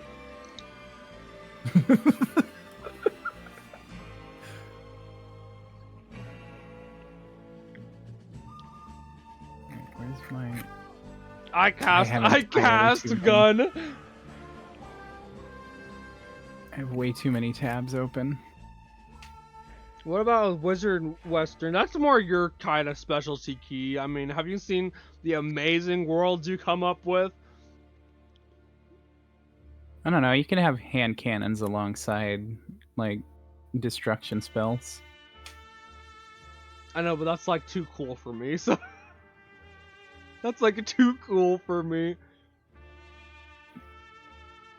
Where's my? I cast have entirely too many. gun. I have way too many tabs open. What about Wizard Western? That's more your kind of specialty key. I mean, have you seen the amazing worlds you come up with? I don't know. You can have hand cannons alongside like destruction spells. I know, but that's like too cool for me. So that's like too cool for me.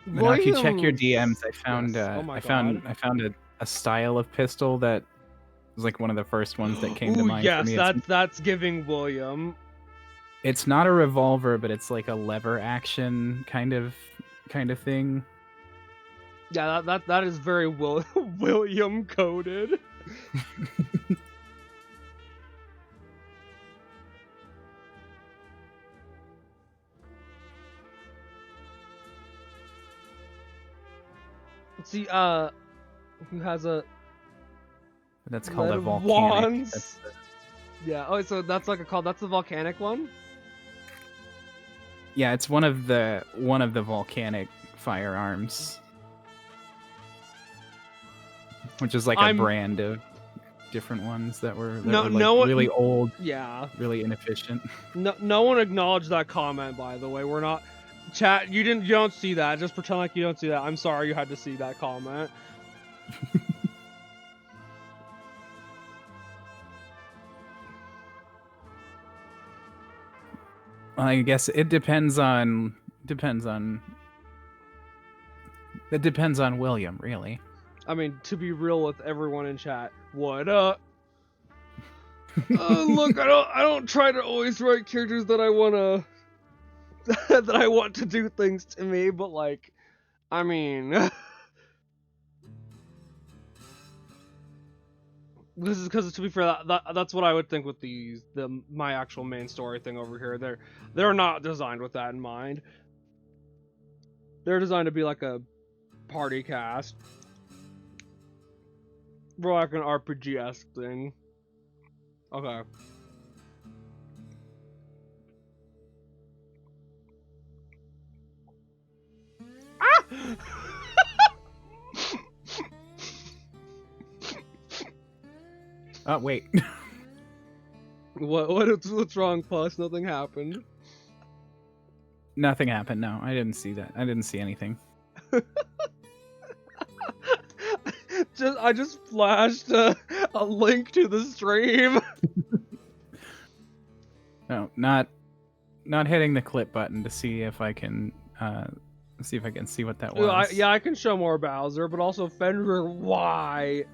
But now if you check your Williams. DMs, I found Yes. Oh my I found God. I found a style of pistol that was like one of the first ones that came to Ooh, mind yes, for me. that's giving William. It's not a revolver, but it's like a lever action kind of thing. Yeah, that is very William coded. Let's see, who has a That's called a Lead volcanic. wands? That's yeah, oh, so that's like a call, that's the volcanic one? yeah, it's one of the volcanic firearms, which is like a I'm- brand of different ones that were, No- like no one- really old, Yeah. really inefficient. No one acknowledged that comment, by the way. We're not chat, you don't see that. Just pretend like you don't see that. I'm sorry you had to see that comment. I guess it depends on William, really. I mean, to be real with everyone in chat, what up? Look, I don't try to always write characters that I wanna that I want to do things to me, but like, I mean, this is because to be fair, that's what I would think with my actual main story thing over here. They're not designed with that in mind. They're designed to be like a party cast, more like an RPG-esque thing. Okay. Ah! Oh wait. What's wrong, Plus? Nothing happened. Nothing happened. No, I didn't see that. I didn't see anything. I just flashed a link to the stream. No, not hitting the clip button to see if I can see what that was. I can show more Bowser, but also Fenrir. Why?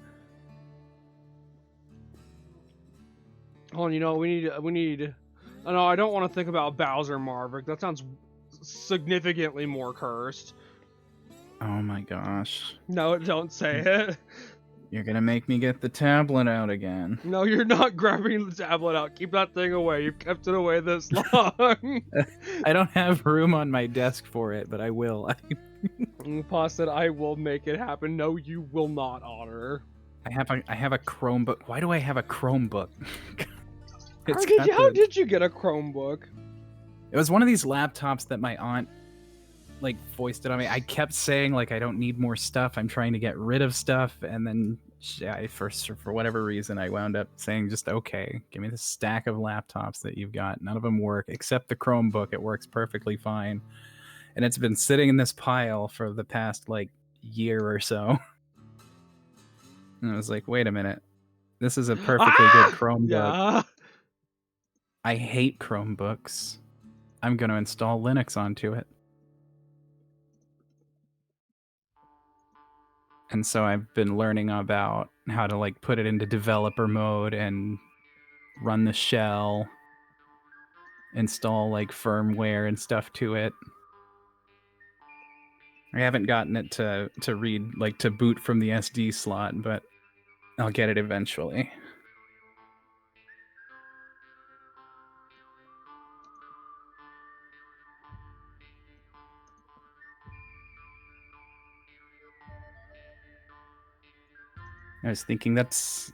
Hold on, you know we need. Oh, no, I don't want to think about Bowser Marvick. That sounds significantly more cursed. Oh my gosh. No, don't say it. You're gonna make me get the tablet out again. No, you're not grabbing the tablet out. Keep that thing away. You've kept it away this long. I don't have room on my desk for it, but I will. Pa said, I will make it happen. No, you will not, Otter. I have a Chromebook. Why do I have a Chromebook? How did you get a Chromebook? It was one of these laptops that my aunt like foisted on me. I kept saying like I don't need more stuff. I'm trying to get rid of stuff, and then for whatever reason I wound up saying just okay, give me this stack of laptops that you've got. None of them work except the Chromebook. It works perfectly fine, and it's been sitting in this pile for the past like year or so. And I was like, wait a minute, this is a perfectly good Chromebook. Yeah. I hate Chromebooks. I'm going to install Linux onto it. And so I've been learning about how to like put it into developer mode and run the shell, install like firmware and stuff to it. I haven't gotten it to read, like to boot from the SD slot, but I'll get it eventually. I was thinking that's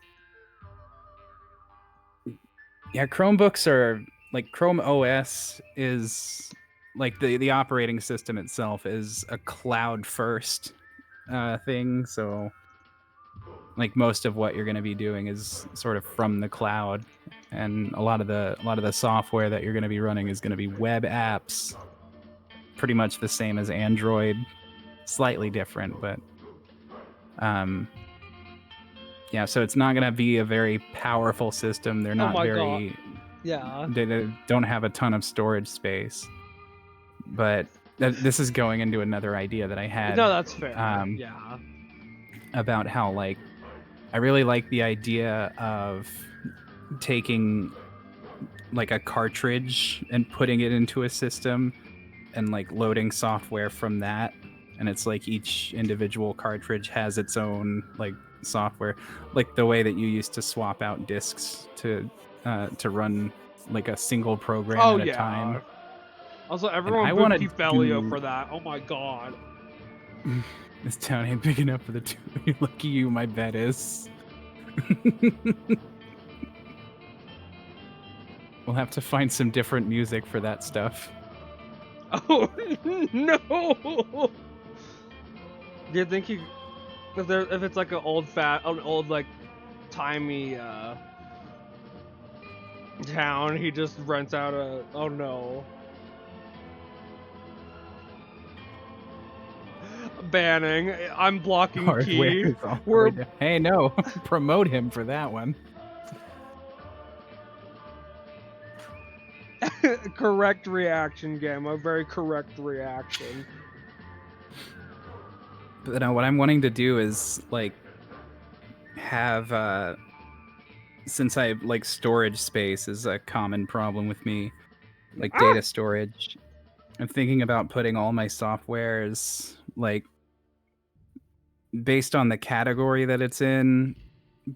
yeah, Chromebooks are like Chrome OS is like the operating system itself is a cloud first thing, so like most of what you're going to be doing is sort of from the cloud, and a lot of the software that you're going to be running is going to be web apps, pretty much the same as Android, slightly different, but yeah, so it's not going to be a very powerful system. They're not my very Yeah. they don't have a ton of storage space. But this is going into another idea that I had. No, that's fair. um, Yeah. about how like I really like the idea of taking like a cartridge and putting it into a system and like loading software from that, and it's like each individual cartridge has its own like software, like the way that you used to swap out discs to run like a single program Oh at a yeah. time. Also, I everyone wanna booed Kefelio do- for that. Oh my god. This town ain't big enough for the two. Lucky you, my bet is. We'll have to find some different music for that stuff. Oh no! Do you think if it's like an old like timey town, he just rents out a oh no. Banning. I'm blocking Hardware key. is all the We're- way down. Hey, no, promote him for that one. Correct reaction, game. A very correct reaction. But no, what I'm wanting to do is like have since I like storage space is a common problem with me, like data storage. I'm thinking about putting all my softwares like based on the category that it's in,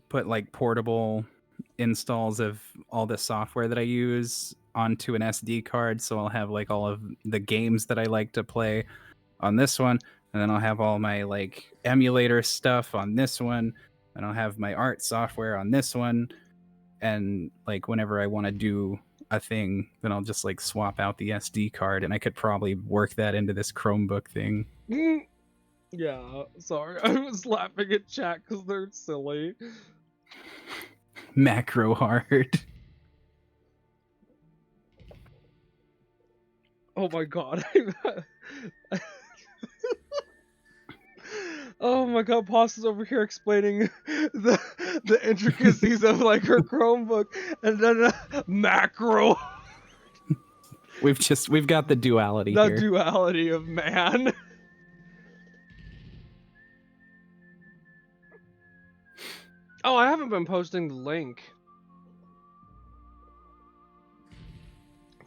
put like portable installs of all the software that I use onto an SD card, so I'll have like all of the games that I like to play on this one, and then I'll have all my like emulator stuff on this one, and I'll have my art software on this one, and like whenever I want to do a thing, then I'll just like swap out the SD card, and I could probably work that into this Chromebook thing. Yeah, sorry. I was laughing at chat because they're silly. Macro hard. Oh my god. Oh my god, Pasta's over here explaining the intricacies of like her Chromebook, and then macro, We've got the duality the here. duality of man. Oh, I haven't been posting the link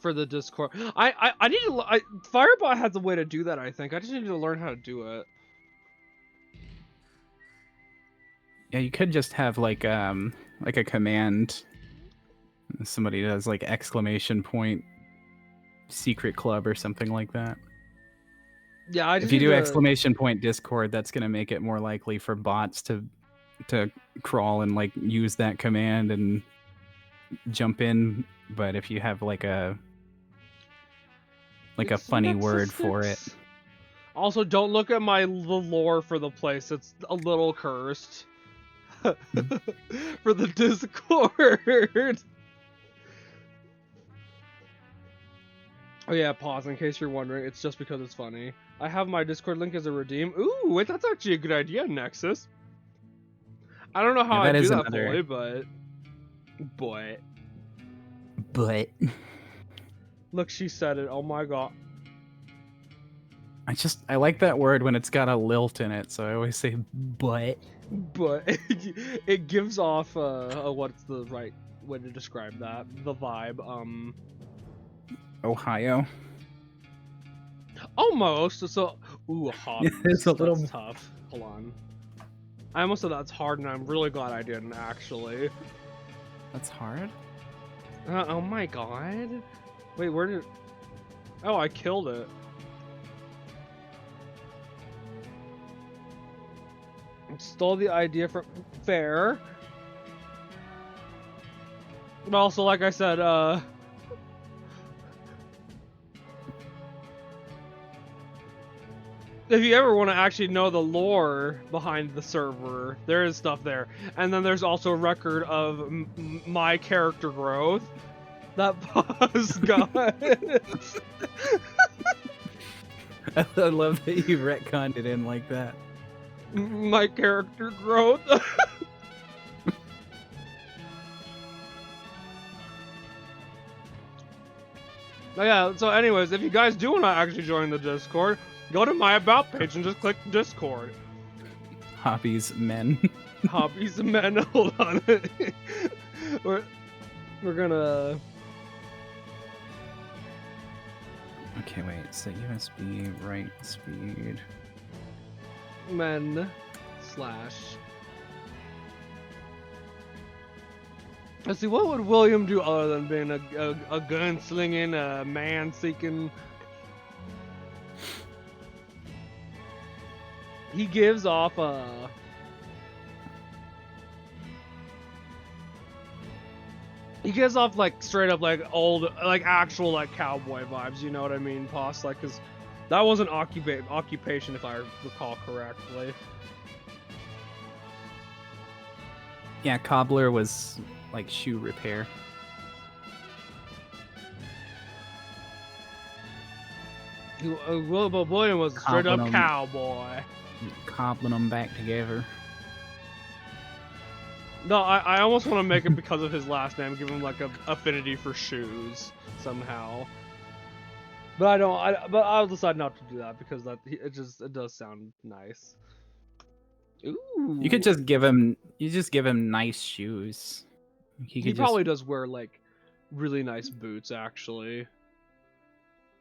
for the Discord. I need to. Firebot has a way to do that. I think I just need to learn how to do it. Yeah, you could just have like a command. Somebody does like exclamation point secret club or something like that. Yeah, I just If you need do to- exclamation point Discord, that's gonna make it more likely for bots to crawl and like use that command and jump in. But if you have like a It's funny Nexus word for it. 6. Also, don't look at the lore for the place. It's a little cursed. For the Discord. Oh yeah, pause in case you're wondering. It's just because it's funny. I have my Discord link as a redeem. Ooh, wait, that's actually a good idea, Nexus. I don't know how Yeah, I that do is that another- fully, but But look, she said it. Oh my god. I like that word when it's got a lilt in it, so I always say but But it gives off what's the right way to describe that? The vibe. Ohio. Almost. So ooh, hot. It's a little- That's tough. Hold on. I almost said that's hard, and I'm really glad I didn't actually. That's hard. Oh my god. Wait, where did? Oh, I killed it. Stole the idea from Fair. But also, like I said, if you ever want to actually know the lore behind the server, there is stuff there. And then there's also a record of my character growth that Paz got. I love that you retconned it in like that. My character growth. Oh, yeah, so anyways, if you guys do want to actually join the Discord, go to my About page and just click Discord. Hobbies men. Hobbies and men, hold on. we're gonna... Okay, wait. So USB write speed. Men slash... Let's see, what would William do other than being a gunslinging, a man-seeking... He gives off a... He gives off, like, straight up, like, old, like, actual, like, cowboy vibes, you know what I mean, Poss? Like, cause that was an occupation, if I recall correctly. Yeah, cobbler was like shoe repair. William was a straight up Cobbling 'em. cowboy. Cobbling them back together. No, I almost want to make it because of his last name, give him like a affinity for shoes somehow. But I don't. But I'll decide not to do that because it does sound nice. Ooh. You could just give him. You just give him nice shoes. He could probably just, does wear like really nice boots, actually.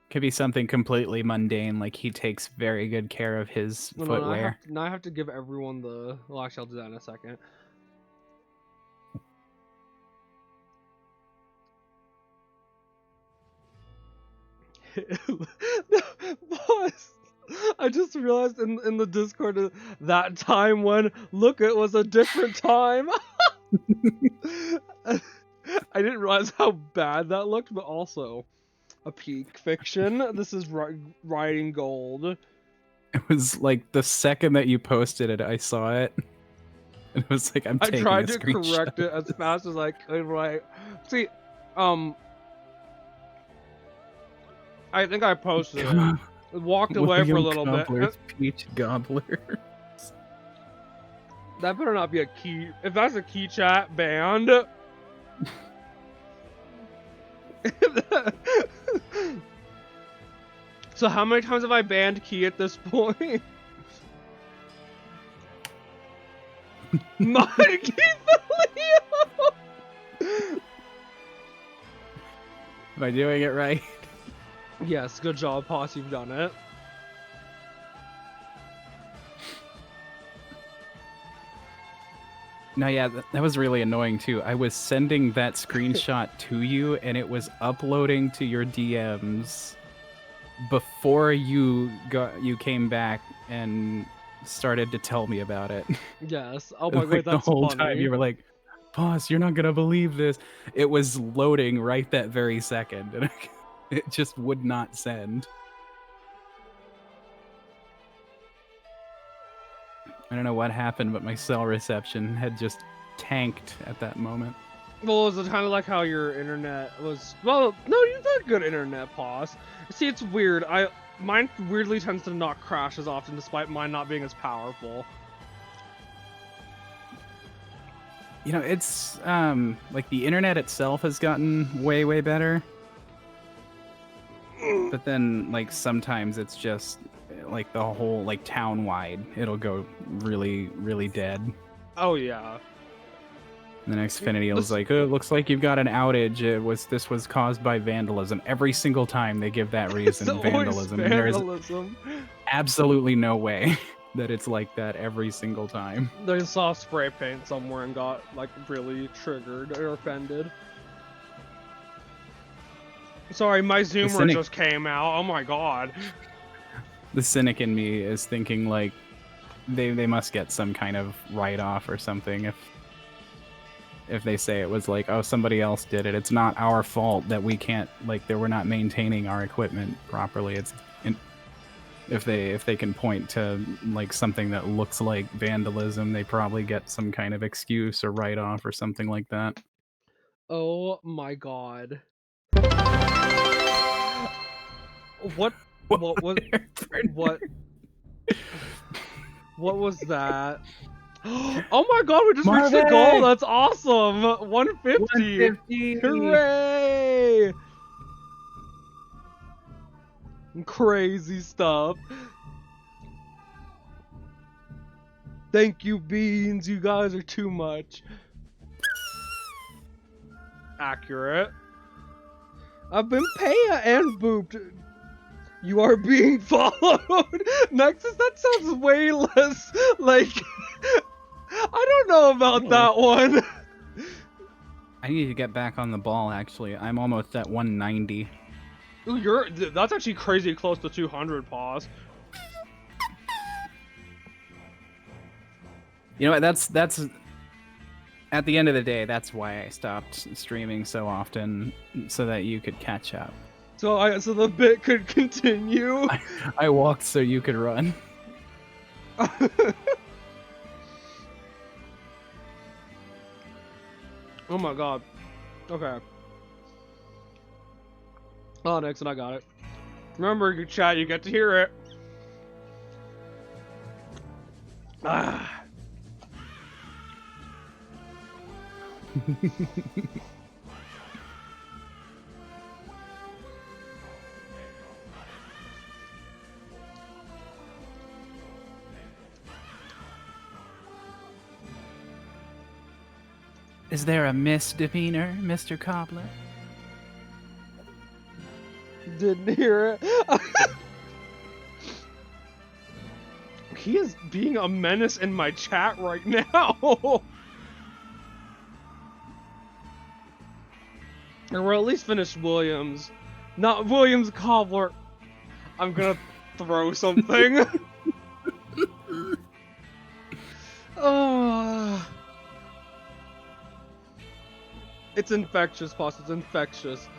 could be something completely mundane, like he takes very good care of his No, footwear. now I have to give everyone the. Well, actually, I'll do that in a second. Boss, I just realized in the Discord that time when look, it was a different time. I didn't realize how bad that looked, but also a peak fiction. This is writing gold. It was like the second that you posted it, I saw it. And it was like, I'm I taking tried a to screenshot. correct it as fast as I could. Right? See, I think I posted it. Walked away for a little bit. Peach Gobbler. That better not be a key. If that's a key chat banned. So how many times have I banned Key at this point? Mikey Leo! Am I doing it right? Yes, good job, Poss. You've done it. No, yeah, that was really annoying too. I was sending that screenshot to you, and it was uploading to your DMs before you came back and started to tell me about it. Yes. Oh my Like, god, that's the whole funny. time you were like, "Boss, you're not gonna believe this." It was loading right that very second, and it just would not send. I don't know what happened, but my cell reception had just tanked at that moment. Well, is it kind of like how your internet was? Well, no, you've had good internet, Poss. See, it's weird. Mine weirdly tends to not crash as often, despite mine not being as powerful. You know, it's like the internet itself has gotten way better. But then like sometimes it's just like the whole like town wide it'll go really dead. Oh yeah. And then Xfinity was like, "Oh, it looks like you've got an outage. This was caused by vandalism." Every single time they give that reason, It's always vandalism. And there's vandalism. absolutely no way that it's like that every single time. They saw spray paint somewhere and got like really triggered or offended. Sorry, my zoomer cynic- just came out. Oh my god. The cynic in me is thinking like, they must get some kind of write-off or something if they say it was like, oh, somebody else did it. It's not our fault that we can't, like, that we're not maintaining our equipment properly. If they can point to like something that looks like vandalism, they probably get some kind of excuse or write-off or something like that. Oh my god. What was what was that? Oh my god, we just reached the goal. Marvin! That's awesome. 150. 150. Hooray! Crazy stuff. Thank you, Beans. You guys are too much. Accurate. I've been paya and booped. You are being followed. Nexus, that sounds way less like. I don't know about that one. I need to get back on the ball. Actually, I'm almost at 190. Ooh, that's actually crazy close to 200. Pause. You know what? That's at the end of the day, that's why I stopped streaming so often, so that you could catch up. So the bit could continue. I walked so you could run. Oh my god. Okay. Oh, Nixon, I got it. Remember, you chat, you get to hear it. Ah. Is there a misdemeanor, Mr. Cobbler? Didn't hear it. He is being a menace in my chat right now. And we're at least finished Williams. Not Williams Cobbler. I'm gonna throw something. Oh. It's infectious, boss. It's infectious.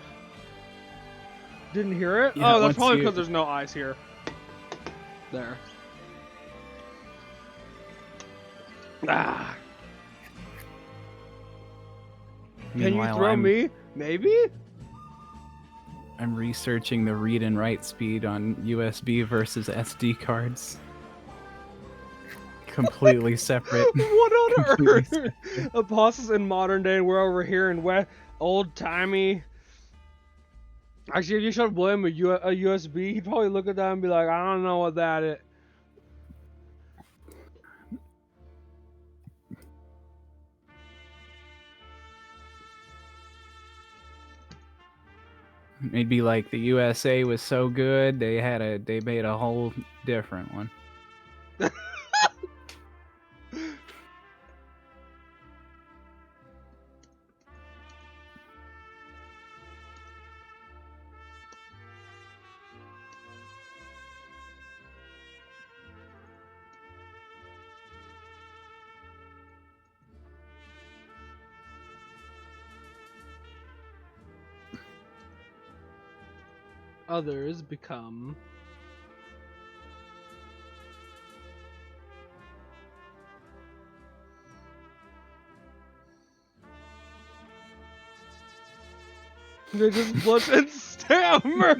Didn't hear it? Yeah, Oh, that's once probably you- because there's no eyes here. There. Ah. Can you Meanwhile, throw I'm, me? Maybe? I'm researching the read and write speed on USB versus SD cards. Completely separate. What on Completely earth? Apostles in modern day, we're over here in old timey. Actually, if you showed William a USB, he'd probably look at that and be like, I don't know what that is. It'd be like the USA was so good they made a whole different one. Others become. They just blush and stammer.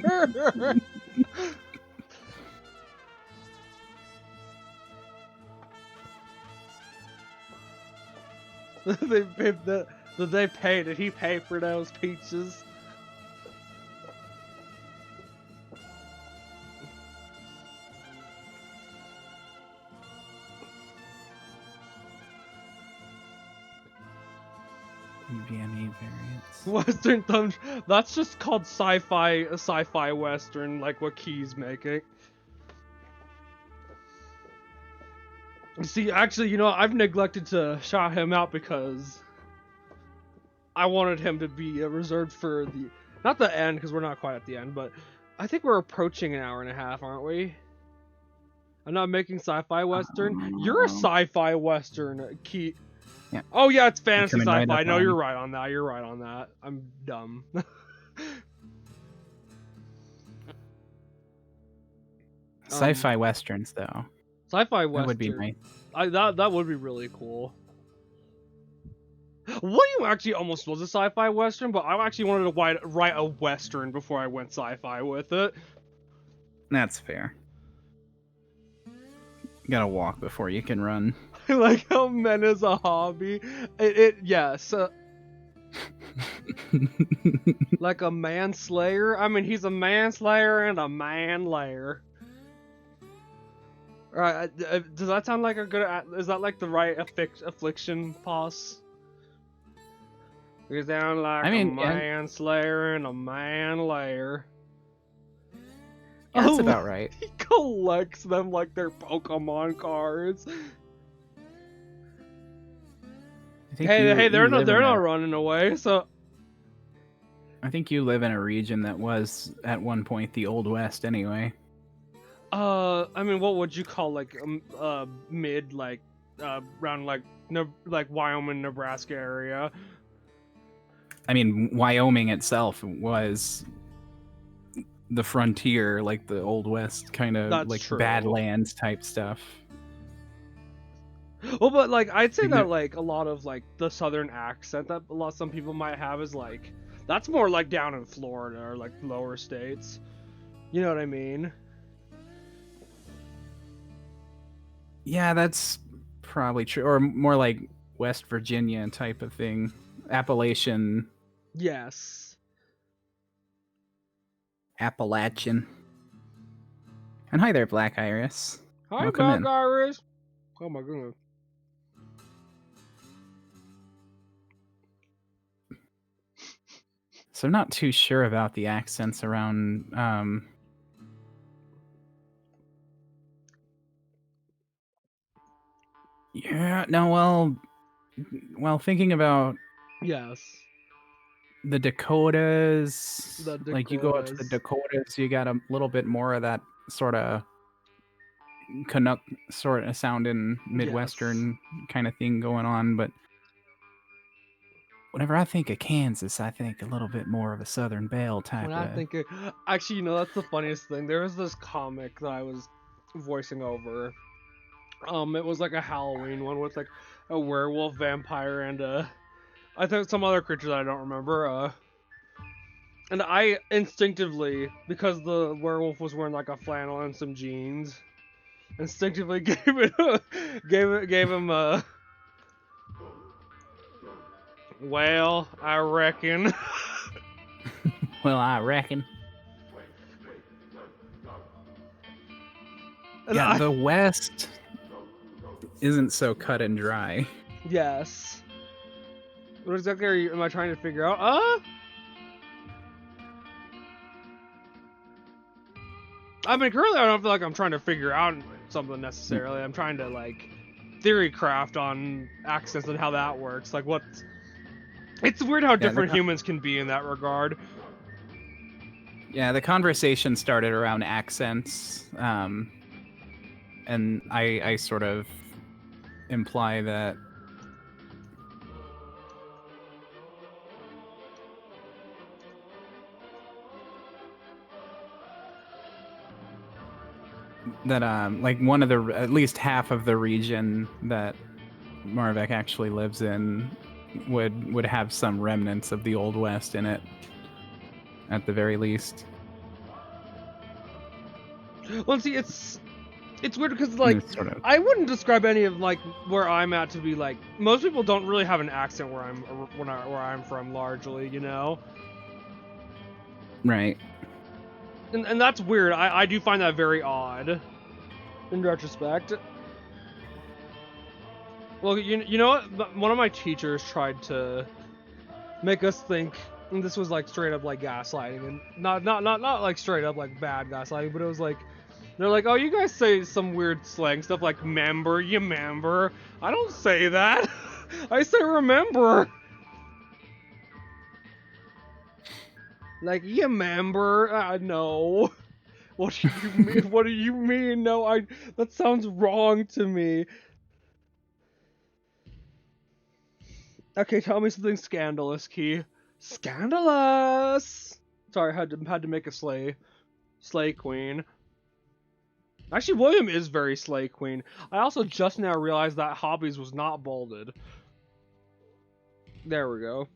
They paid did they pay? Did he pay for those pizzas? VME variants. Western thumb. That's just called sci-fi western, like what Key's making. See, actually, you know, I've neglected to shout him out because I wanted him to be reserved for not the end, because we're not quite at the end, but I think we're approaching an hour and a half, aren't we? I'm not making sci-fi western. You're a sci-fi western, Key. Yeah. Oh yeah, it's fantasy coming right sci-fi. up No, on. you're right on that. You're right on that. I'm dumb. Sci-fi westerns, though. Sci-fi That western. would be nice. That would be really cool. William actually almost was a sci-fi western, but I actually wanted to write a western before I went sci-fi with it. That's fair. You gotta walk before you can run. I like how men is a hobby. Yes. Like a manslayer. I mean, he's a manslayer and a manlayer. Right? Does that sound like a good? Is that like the right affliction pause? He's down like I mean, a manslayer and a manlayer. Yeah, that's Oh, about right. He collects them like they're Pokemon cards. I think Hey, you they're live not in a- running away. So I think you live in a region that was at one point the Old West, anyway. I mean, what would you call like mid around like Wyoming, Nebraska area? I mean, Wyoming itself was the frontier, like the Old West kind of That's like true. Badlands type stuff. Well, but like I'd say Like, that like a lot of like the southern accent that some people might have is like that's more like down in Florida or like lower states. You know what I mean? Yeah, that's probably true, or more like West Virginia type of thing. Appalachian. Yes. Appalachian. And hi there, Black Iris. Hi, Welcome Black in. Iris. Oh my goodness. So I'm not too sure about the accents around yeah, no, well thinking about Yes. the Dakotas, The like you go up to the Dakotas, you got a little bit more of that sort of Canuck sort of sounding Midwestern kind of thing going on, but whenever I think of Kansas, I think a little bit more of a Southern Belle type When I of. think actually, you know, that's the funniest thing. There was this comic that I was voicing over. It was like a Halloween one with like a werewolf, vampire, and I think some other creature that I don't remember. And I instinctively, because the werewolf was wearing like a flannel and some jeans, instinctively gave him a. Well, I reckon. Well, I reckon. And Yeah, the West isn't so cut and dry. Yes. What exactly am I trying to figure out? I mean, currently I don't feel like I'm trying to figure out something necessarily. I'm trying to, like, theory craft on accents and how that works. Like, what's... It's weird how different humans can be in that regard. Yeah, the conversation started around accents, and I sort of imply that like one of the, at least half of the region that Marvek actually lives in would have some remnants of the Old West in it, at the very least. Well, see, it's weird because, like, It's sort of, I wouldn't describe any of, like, where I'm at to be, like, most people don't really have an accent where I'm from, largely, you know? right. And that's weird. I do find that very odd, in retrospect. Well, you know what? One of my teachers tried to make us think, and this was like straight up like gaslighting, and not like straight up like bad gaslighting, but it was like, they're like, oh, you guys say some weird slang stuff like member, you member. I don't say that. I say remember. Like, you member? No. What do you mean? What do you mean? No, that sounds wrong to me. Okay, tell me something scandalous, Key. Scandalous! Sorry, I had to make a slay queen. Actually, William is very slay queen. I also just now realized that Hobbies was not bolded. There we go.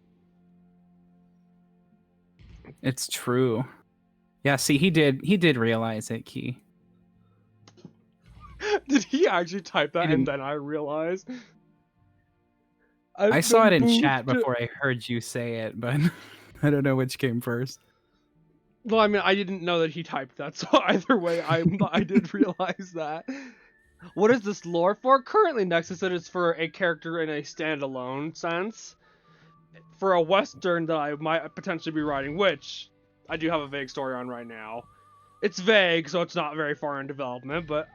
It's true. Yeah, see, he did realize it, Key. Did he actually type that He and didn't- then I realized? I saw it in chat before I heard you say it, but I don't know which came first. Well, I mean, I didn't know that he typed that, so either way, I did realize that. What is this lore for? Currently, Nexus said it's for a character in a standalone sense. For a Western that I might potentially be writing, which I do have a vague story on right now. It's vague, so it's not very far in development, but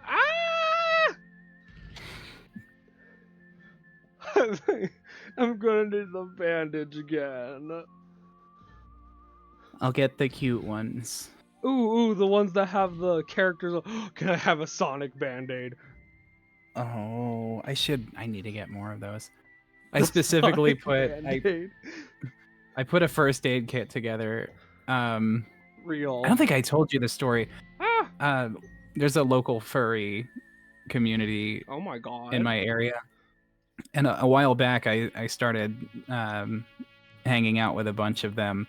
I'm gonna need the bandage again. I'll get the cute ones. Ooh, the ones that have the characters. Can I have a Sonic Band-Aid? Oh, I need to get more of those. I specifically Band-Aid. I put a first aid kit together. Real. I don't think I told you the story. Ah! There's a local furry community Oh my god. in my area, and a while back I started hanging out with a bunch of them,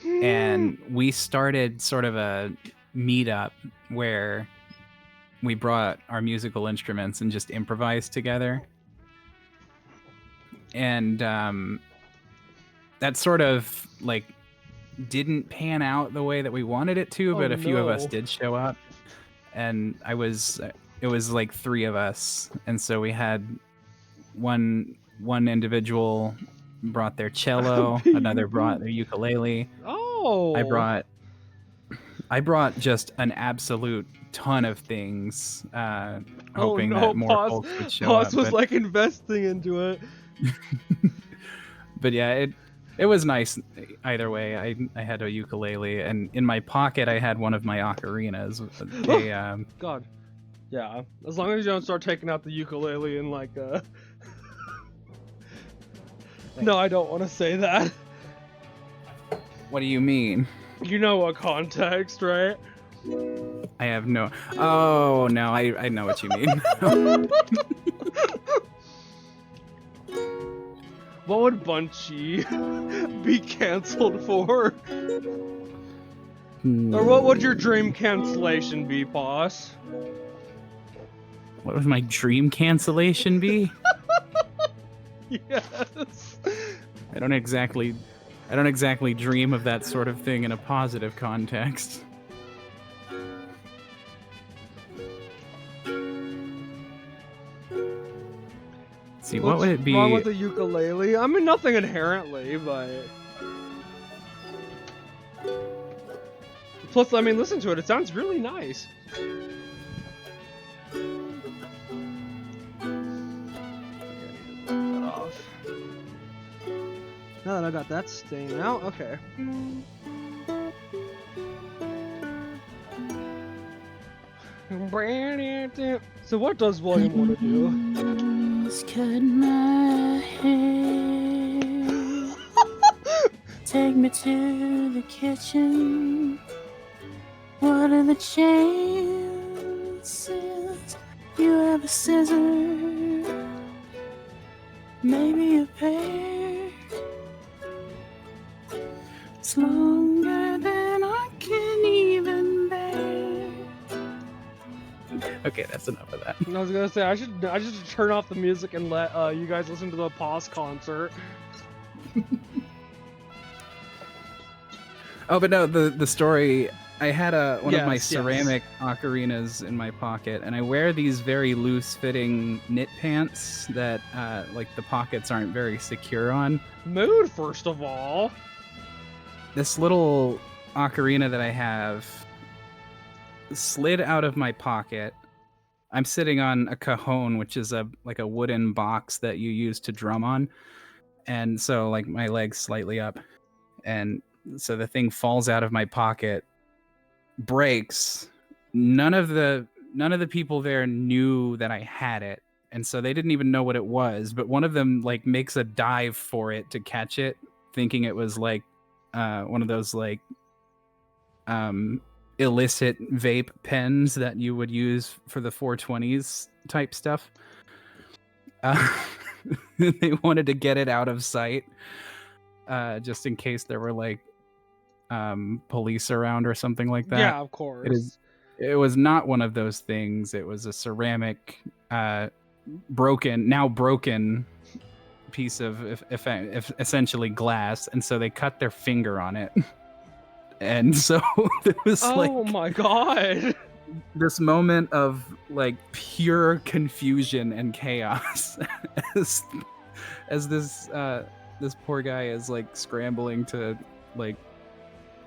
and we started sort of a meetup where we brought our musical instruments and just improvised together. And that sort of like didn't pan out the way that we wanted it to, but Oh, a few of us no. did show up, and it was like 3 of us, and so we had one individual brought their cello, another brought their ukulele. Oh. I brought just an absolute ton of things, hoping oh, no, that more Paz, folks would show Paz up. was but, like investing into it. but yeah, it was nice either way. I had a ukulele, and in my pocket I had one of my ocarinas. God. Yeah. As long as you don't start taking out the ukulele and like No, I don't want to say that. What do you mean? You know what context, right? I have no. Oh no, I know what you mean. What would Bunchy be canceled for? Or what would your dream cancellation be, boss? What would my dream cancellation be? Yes. I don't exactly dream of that sort of thing in a positive context. See, what would it be? Wrong with the ukulele? I mean, nothing inherently, but... Plus, I mean, listen to it. It sounds really nice. Now that I got that stain out, okay. So what does William want to do? Just cut my hair. Take me to the kitchen. What are the chances you have a scissor? Maybe a pair. It's longer than I can even bear. Okay, that's enough of that. I was gonna say I should turn off the music and let you guys listen to the Pause concert. Oh, but no, the story. I had one of my Yes, yes. ceramic ocarinas in my pocket, and I wear these very loose-fitting knit pants that, like, the pockets aren't very secure on. Mood, first of all. This little ocarina that I have slid out of my pocket. I'm sitting on a cajon, which is like a wooden box that you use to drum on, and so like my leg's slightly up, and so the thing falls out of my pocket breaks, none of the people there knew that I had it, and so they didn't even know what it was. But one of them like makes a dive for it to catch it, thinking it was like one of those like illicit vape pens that you would use for the 420s type stuff. They wanted to get it out of sight, just in case there were like police around or something like that. Yeah, of course. It was not one of those things. It was a ceramic, broken piece of essentially glass, and so they cut their finger on it. And so it was Oh my god. this moment of like pure confusion and chaos as this poor guy is like scrambling to like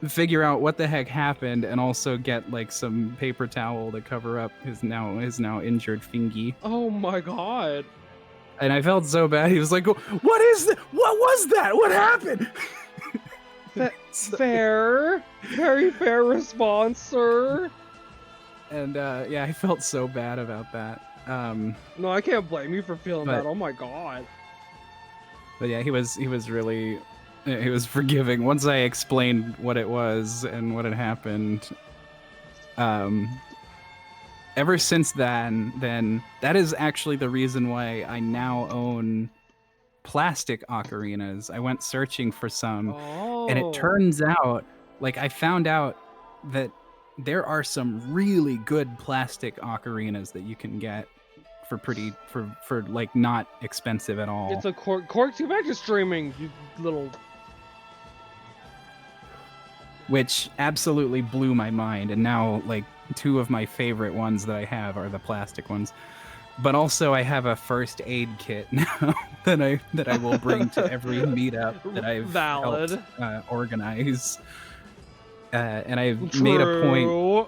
figure out what the heck happened and also get like some paper towel to cover up his now injured fingy. Oh my god. And I felt so bad. He was like, "What is that? What was that? What happened?" Fair. Very fair response, sir. And yeah, I felt so bad about that. No, I can't blame you for feeling But- that. Oh my god. But yeah, he was really he was forgiving once I explained what it was and what had happened. Ever since then that is actually the reason why I now own plastic ocarinas. I went searching for some, Oh. and it turns out, like, I found out that there are some really good plastic ocarinas that you can get for like not expensive at all. It's a Cork, get back to streaming, you little... Which absolutely blew my mind, and now like two of my favorite ones that I have are the plastic ones. But also I have a first aid kit now that I will bring to every meetup that I've Valid. helped organize. And I've made a point. True.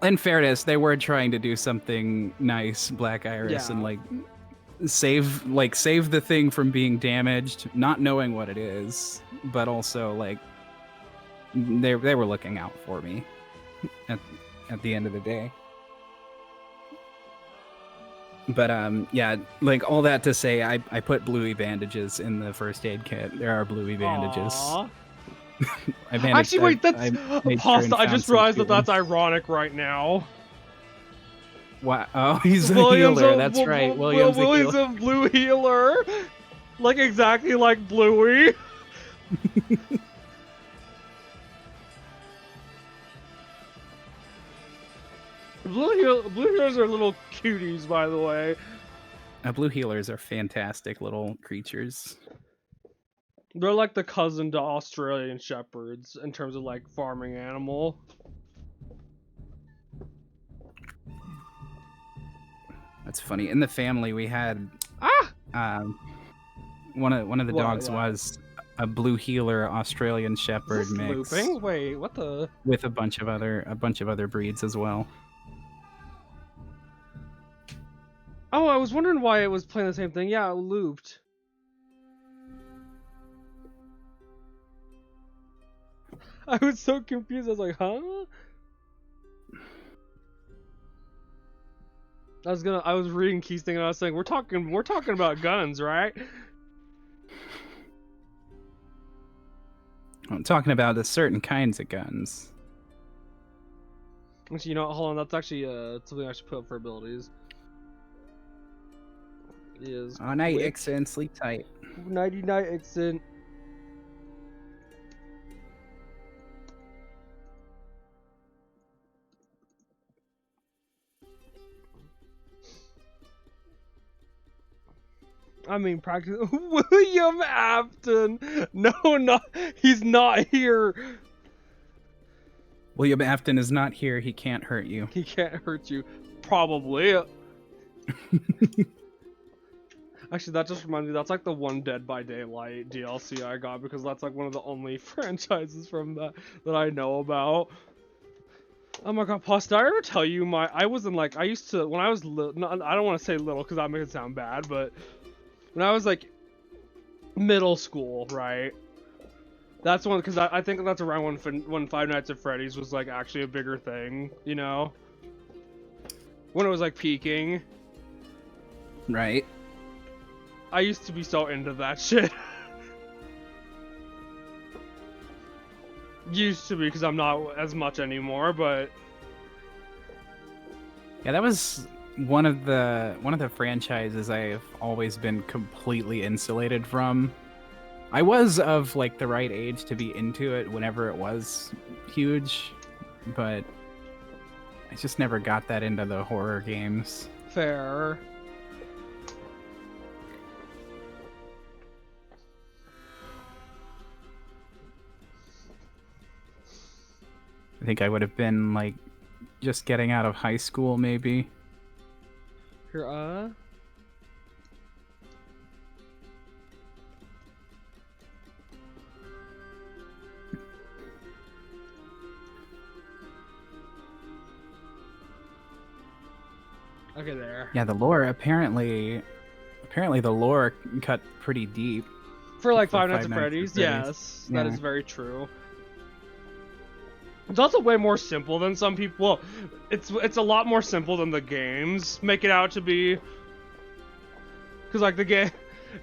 In fairness, they were trying to do something nice, Black Iris, and Yeah. like save the thing from being damaged, not knowing what it is, but also like they were looking out for me at the end of the day. But yeah, like all that to say, I put bluey bandages in the first aid kit. There are bluey bandages. Aw. I managed- Actually, wait, that's I made sure and pasta. I found just some realized that tools. that's ironic right now. Wow. Oh, he's a Williams healer. of- That's Wil- right. Wil- Williams, a Williams healer. of Blue Healer. Like exactly like Bluey. Blue Healers are little cuties, by the way. Blue healers are fantastic little creatures. They're like the cousin to Australian Shepherds in terms of like farming animal. That's funny. In the family, we had Ah! one of the What, dogs what? was a blue healer Australian Shepherd Is this mix looping? Wait, what the? with a bunch of other breeds as well. Oh, I was wondering why it was playing the same thing. Yeah, it looped. I was so confused. I was like, huh? I was reading Keys thing and I was saying, we're talking about guns, right? I'm talking about the certain kinds of guns. Actually, you know what? Hold on. That's actually something I should put up for abilities. Is Oh, night, quick, Ixen, sleep tight. Nighty night, Ixen. I mean, practice. William Afton. No, he's not here. William Afton is not here. He can't hurt you. He can't hurt you. Probably. Actually, that just reminds me. That's like the one Dead by Daylight DLC I got because that's like one of the only franchises from that I know about. Oh my god, Pos, did I ever tell you I was in like, I used to, when I was little, I don't want to say little because that makes it sound bad, but when I was like middle school, right? That's one because I think that's around when Five Nights at Freddy's was like actually a bigger thing, you know, when it was like peaking. Right. I used to be so into that shit. Used to be because I'm not as much anymore, but Yeah, that was one of the franchises I've always been completely insulated from. I was of like the right age to be into it whenever it was huge, but I just never got that into the horror games. fair. I think I would have been like just getting out of high school maybe. Here, Okay, there. Yeah, the lore apparently the lore cut pretty deep. For like For Five Nights at Five Nights at Freddy's, Freddy's. yes, that Yeah. is very true. It's also way more simple than some people. Well, it's a lot more simple than the games make it out to be. Cause like the game,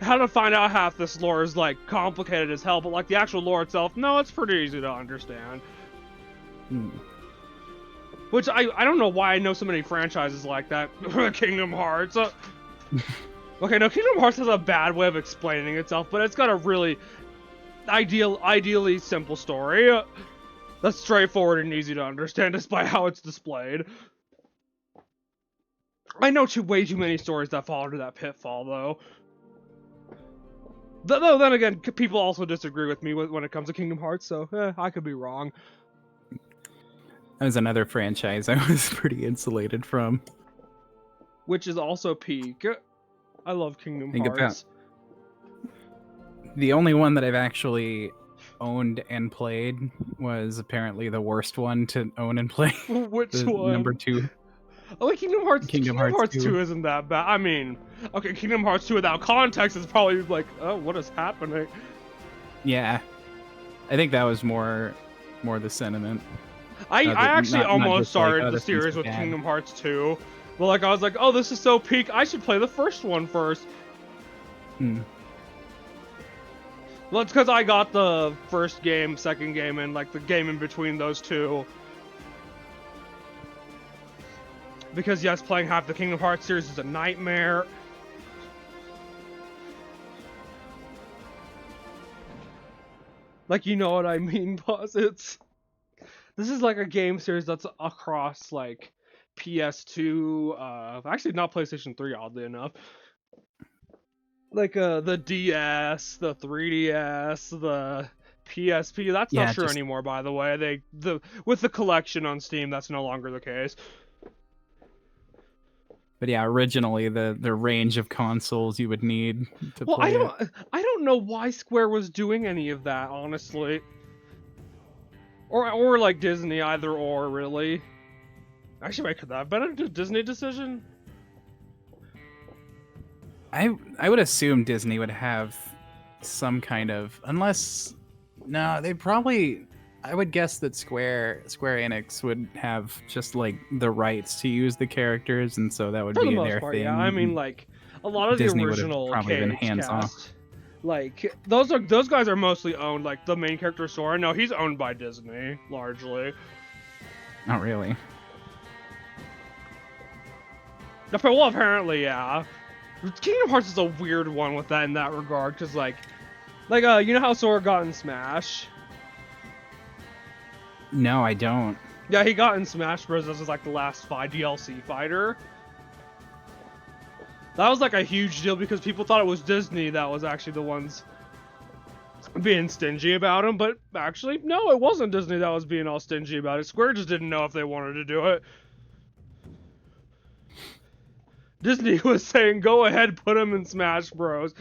how to find out half this lore is like complicated as hell, but like the actual lore itself, no, it's pretty easy to understand. Hmm. Which I don't know why I know so many franchises like that. Kingdom Hearts. Okay, no, Kingdom Hearts has a bad way of explaining itself, but it's got a really ideally simple story. That's straightforward and easy to understand despite how it's displayed. I know way too many stories that fall into that pitfall, though. Though then again, people also disagree with me when it comes to Kingdom Hearts, so I could be wrong. That was another franchise I was pretty insulated from. Which is also peak. I love Kingdom Think about- Hearts. The only one that I've actually owned and played was apparently the worst one to own and play. Which The one? number 2. Oh, like Kingdom Hearts. Kingdom Kingdom Hearts Hearts 2 isn't that bad. I mean, okay, Kingdom Hearts 2 without context is probably like, oh, what is happening? Yeah. I think that was more the sentiment. I actually not almost just like, started oh, the this one's series with bad. Kingdom Hearts 2. But like, I was like, oh, this is so peak. I should play the first one first. Hmm. Well, it's because I got the first game, second game, and like the game in between those two. Because yes, playing half the Kingdom Hearts series is a nightmare. Like, you know what I mean, Posits? This is like a game series that's across like PS2, actually not PlayStation 3, oddly enough. Like the DS, the 3DS, the PSP. That's Yeah, not true just- anymore, by the way. With the collection on Steam, that's no longer the case. But yeah, originally the range of consoles you would need to Well, play it. I don't know why Square was doing any of that, honestly. Or like Disney, either or, really. Actually, wait, could that have been a Disney decision? I would assume Disney would have some kind of, unless no, they probably, I would guess that Square Enix would have just like the rights to use the characters, and so that would For the be most their part, thing. yeah. I mean, like a lot of Disney the would have original probably been Cage hands-off. cast, like those guys are mostly owned. Like the main character Sora, no, he's owned by Disney largely. Oh really? Well, apparently, yeah. Kingdom Hearts is a weird one with that in that regard, because like you know how Sora got in Smash? No, I don't. Yeah, he got in Smash Bros. As like the last DLC fighter. That was like a huge deal because people thought it was Disney that was actually the ones being stingy about him, but actually, no, it wasn't Disney that was being all stingy about it. Square just didn't know if they wanted to do it. Disney was saying, go ahead, put him in Smash Bros.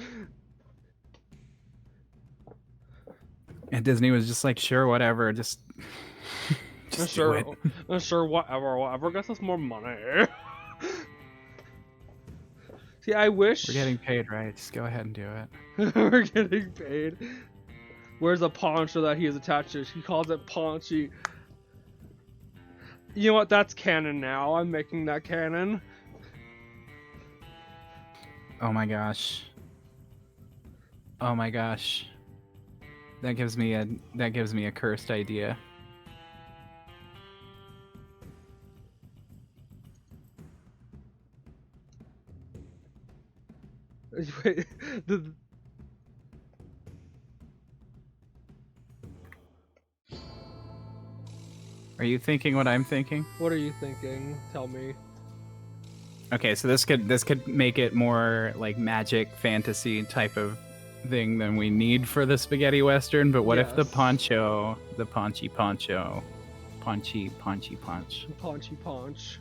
And Disney was just like, sure, whatever, just do Sure, it. sure, whatever gets us more money. See, I wish We're getting paid, right? Just go ahead and do it. we're getting paid. Where's the poncho that he is attached to? He calls it Paunchy. You know what? That's canon now. I'm making that canon. Oh my gosh. Oh my gosh. That gives me a cursed idea. Wait, Are you thinking what I'm thinking? what are you thinking? Tell me. Okay, so this could make it more like magic fantasy type of thing than we need for the spaghetti western. But what if the Yes. poncho, the paunchy punch? Paunchy Paunch.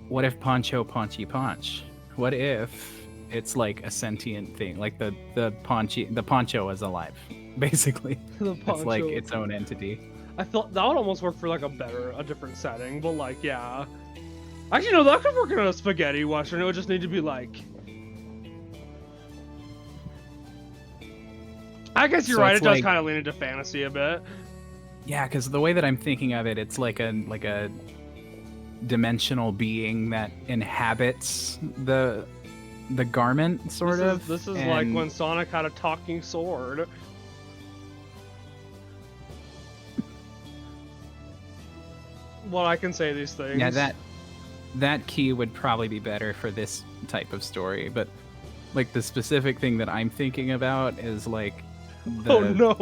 What if poncho paunchy punch? What if it's like a sentient thing, like the poncho is alive, basically. The It's poncho. like its own entity. I thought that would almost work for like a different setting, but like, yeah. Actually, no, that could work in a spaghetti western. It would just need to be like. I guess you're So right. It it's does like- kind of lean into fantasy a bit. Yeah, because the way that I'm thinking of it, it's like a dimensional being that inhabits the garment, sort of. This is like and- when Sonic had a talking sword. Well, I can say these things. Yeah, that key would probably be better for this type of story, but like the specific thing that I'm thinking about is like the, Oh no!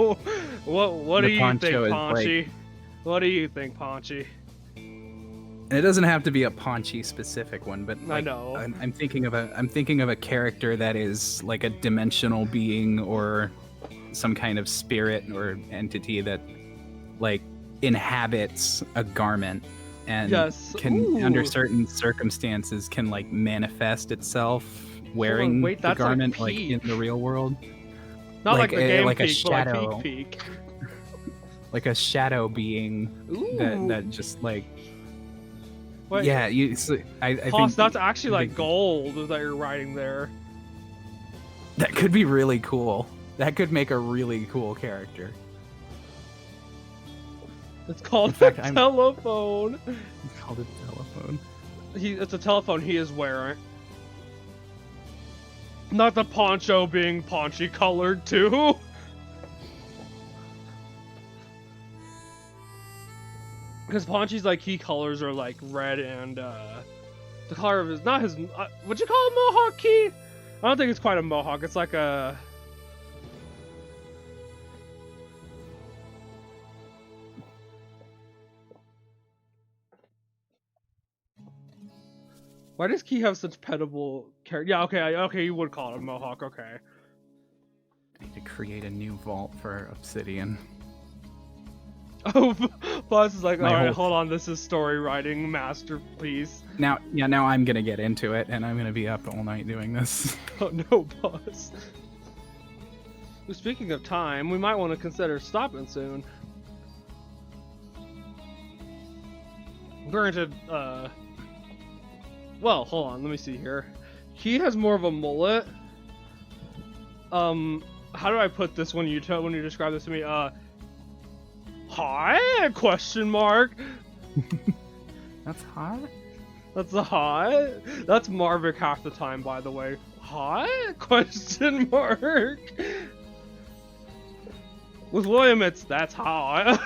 What the do you think, poncho is Paunchy? What do you think, Paunchy? and it doesn't have to be a paunchy specific one, but I like, know. I'm thinking of a character that is like a dimensional being or some kind of spirit or entity that like inhabits a garment and Yes. can under Ooh. certain circumstances can like manifest itself wearing wait, the that's like garment like in Peak. the real world, Not like, like the game like a Peak, but like shadow. Peak. like a shadow being Ooh. that just like Wait, yeah you so I Hoss, think that's actually I like think- gold that you're writing there. that could be really cool. That could make a really cool character. It's called In fact, a I'm- telephone. It's called a telephone. It's a telephone he is wearing. Not the poncho being paunchy colored too. Because Paunchy's like key colors are like red and the color of his not his. Would you call it mohawk key? I don't think it's quite a mohawk. It's like a. Why does Key have such petable character? Yeah, okay, you would call it a mohawk. Okay. I need to create a new vault for Obsidian. Oh, Boss is like, My alright, whole- hold on, this is story writing masterpiece. Now I'm gonna get into it, and I'm gonna be up all night doing this. Oh no, Boss. Speaking of time, we might want to consider stopping soon. Granted, well, hold on, let me see here. He has more of a mullet. How do I put this when you describe this to me? Hi? Question mark. That's hot. That's a hot. That's Marvick half the time, by the way. Hot? Question mark. With William, it's that's hot.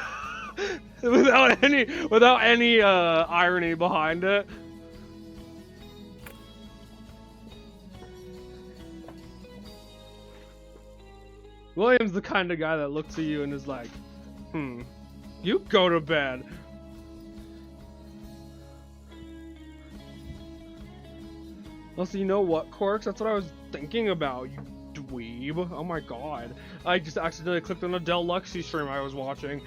without any irony behind it. William's the kind of guy that looks at you and is like, you go to bed. Also, you know what, Corks? That's what I was thinking about, you dweeb. Oh my god. I just accidentally clicked on a Del Luxy stream I was watching.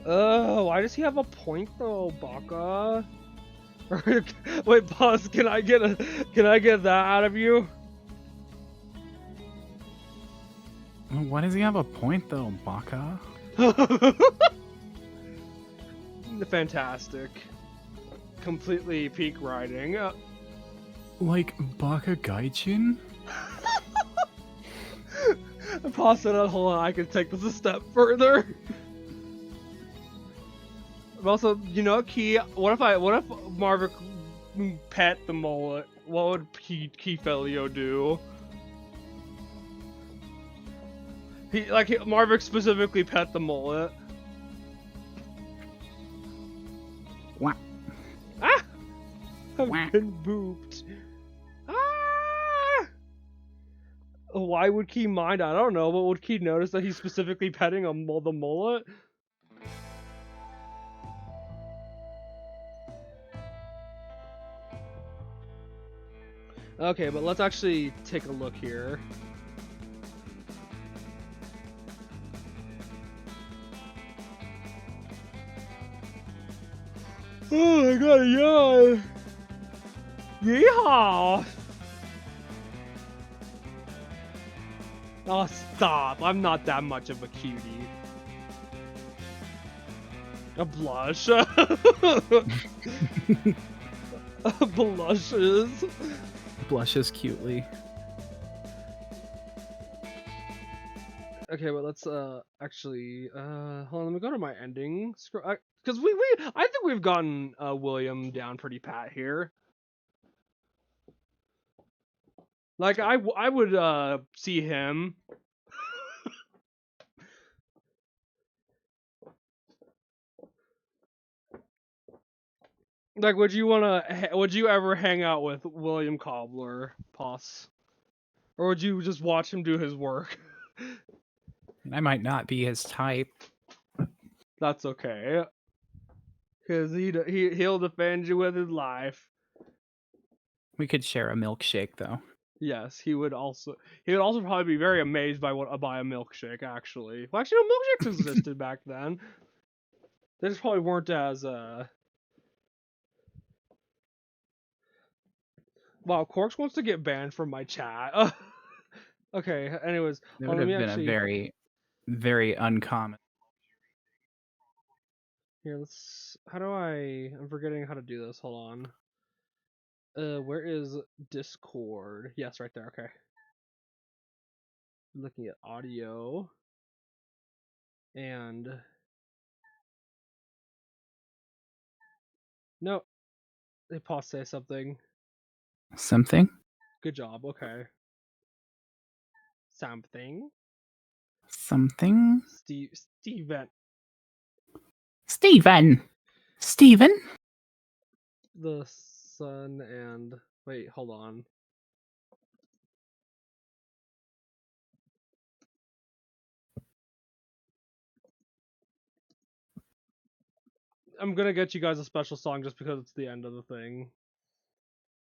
Why does he have a point though, Baka? Wait, pause. Can I get that out of you? Why does he have a point though, Baka? Fantastic. completely peak riding. Like Baka Gaijin? Pause it. Hold on, I can take this a step further. Also, you know, Key. What if Marvick pet the mullet? What would Key Felio do? Marvick specifically pet the mullet. Wah. Ah! I've Wah. been booped. Ah! Why would Key mind? I don't know, but would Key notice that he's specifically petting the mullet? Okay, but let's actually take a look here. Oh, I got a yawn. Yeehaw! Oh, stop. I'm not that much of a cutie. A blush. Blushes. Blushes cutely. Okay, but let's actually hold on, let me go to my ending scroll, because I think we've gotten William down pretty pat here. Like I would see him. Like, would you ever hang out with William Cobbler, Poss? Or would you just watch him do his work? I might not be his type. That's okay. Cause he'll defend you with his life. We could share a milkshake though. Yes, he would also probably be very amazed by a milkshake, actually. Well, actually, no, milkshakes existed back then. They just probably weren't as Wow, Corks wants to get banned from my chat. Okay, anyways, It let would me have been actually... a very, very uncommon. Here, let's... I'm forgetting how to do this, hold on. Where is Discord? Yes, right there, okay. Looking at audio. And... No. They pause say something. Something? Good job, okay. Something. Something? Steven. Steven? The sun and... Wait, hold on. I'm gonna get you guys a special song just because it's the end of the thing.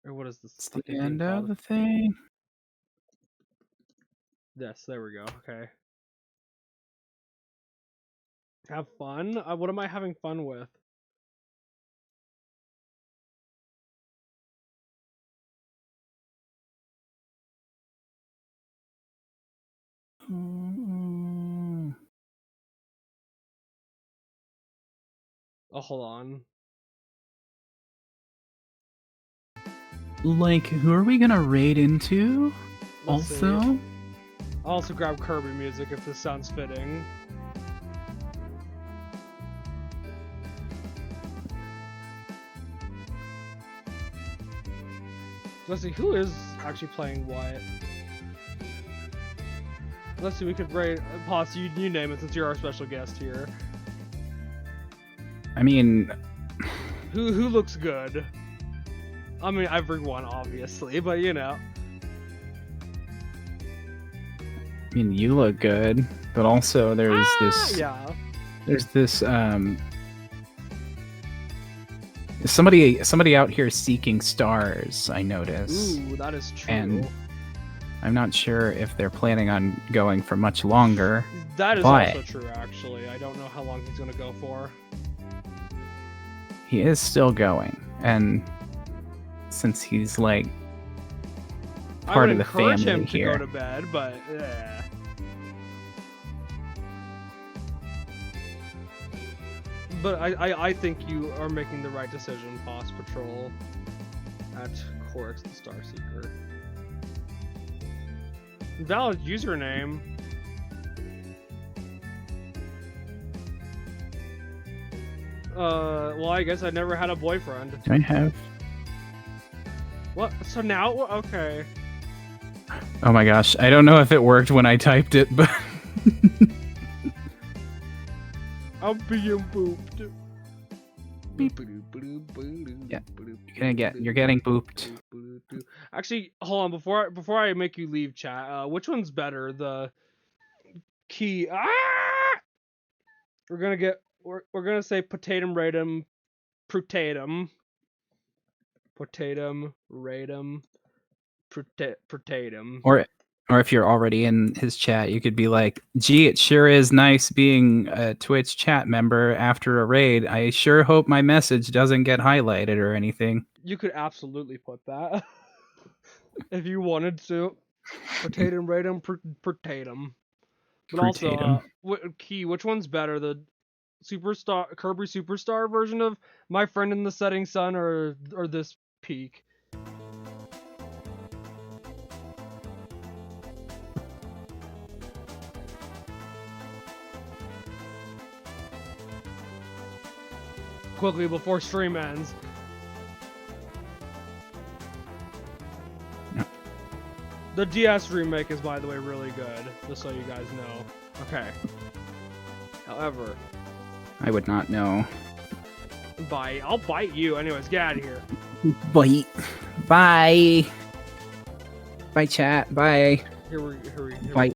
Or what is this? It's the fucking thing end of called? the thing. Yes, there we go. Okay. Have fun? What am I having fun with? Oh, hold on. Like, who are we gonna raid into? Let's see. Also? I'll also grab Kirby music if this sounds fitting. Let's see, who is actually playing what? Let's see, we could raid... Poss, you name it since you're our special guest here. I mean... Who looks good? I mean, everyone, obviously, but you know. I mean, you look good, but also there's this... Yeah. There's this, Somebody out here seeking stars, I notice. Ooh, that is true. And I'm not sure if they're planning on going for much longer. That is but also true, actually. I don't know how long he's gonna go for. he is still going, and since he's like part of the I would encourage family him here, to go to bed, but But I think you are making the right decision, Boss Patrol. At Corix the Starseeker. Valid username. Well, I guess I never had a boyfriend. I have. What? So now? Okay. Oh my gosh, I don't know if it worked when I typed it, but I'm being booped. Beep. Yeah, you're getting booped. Actually, hold on before I make you leave chat. Which one's better? The key. We're gonna say potatum radum, potatum radum, potatum. Or if you're already in his chat, you could be like, "Gee, it sure is nice being a Twitch chat member after a raid. I sure hope my message doesn't get highlighted or anything." You could absolutely put that if you wanted to. Potatum radum, potatum. But also, Key, which one's better, the Superstar Kirby Superstar version of My Friend in the Setting Sun, or this peak? Quickly before stream ends. No. The DS remake is, by the way, really good, just so you guys know. Okay. However, I would not know. I'll bite you. Anyways, get out of here. Bye. Bye. Bye, chat. Bye. Here we Bye.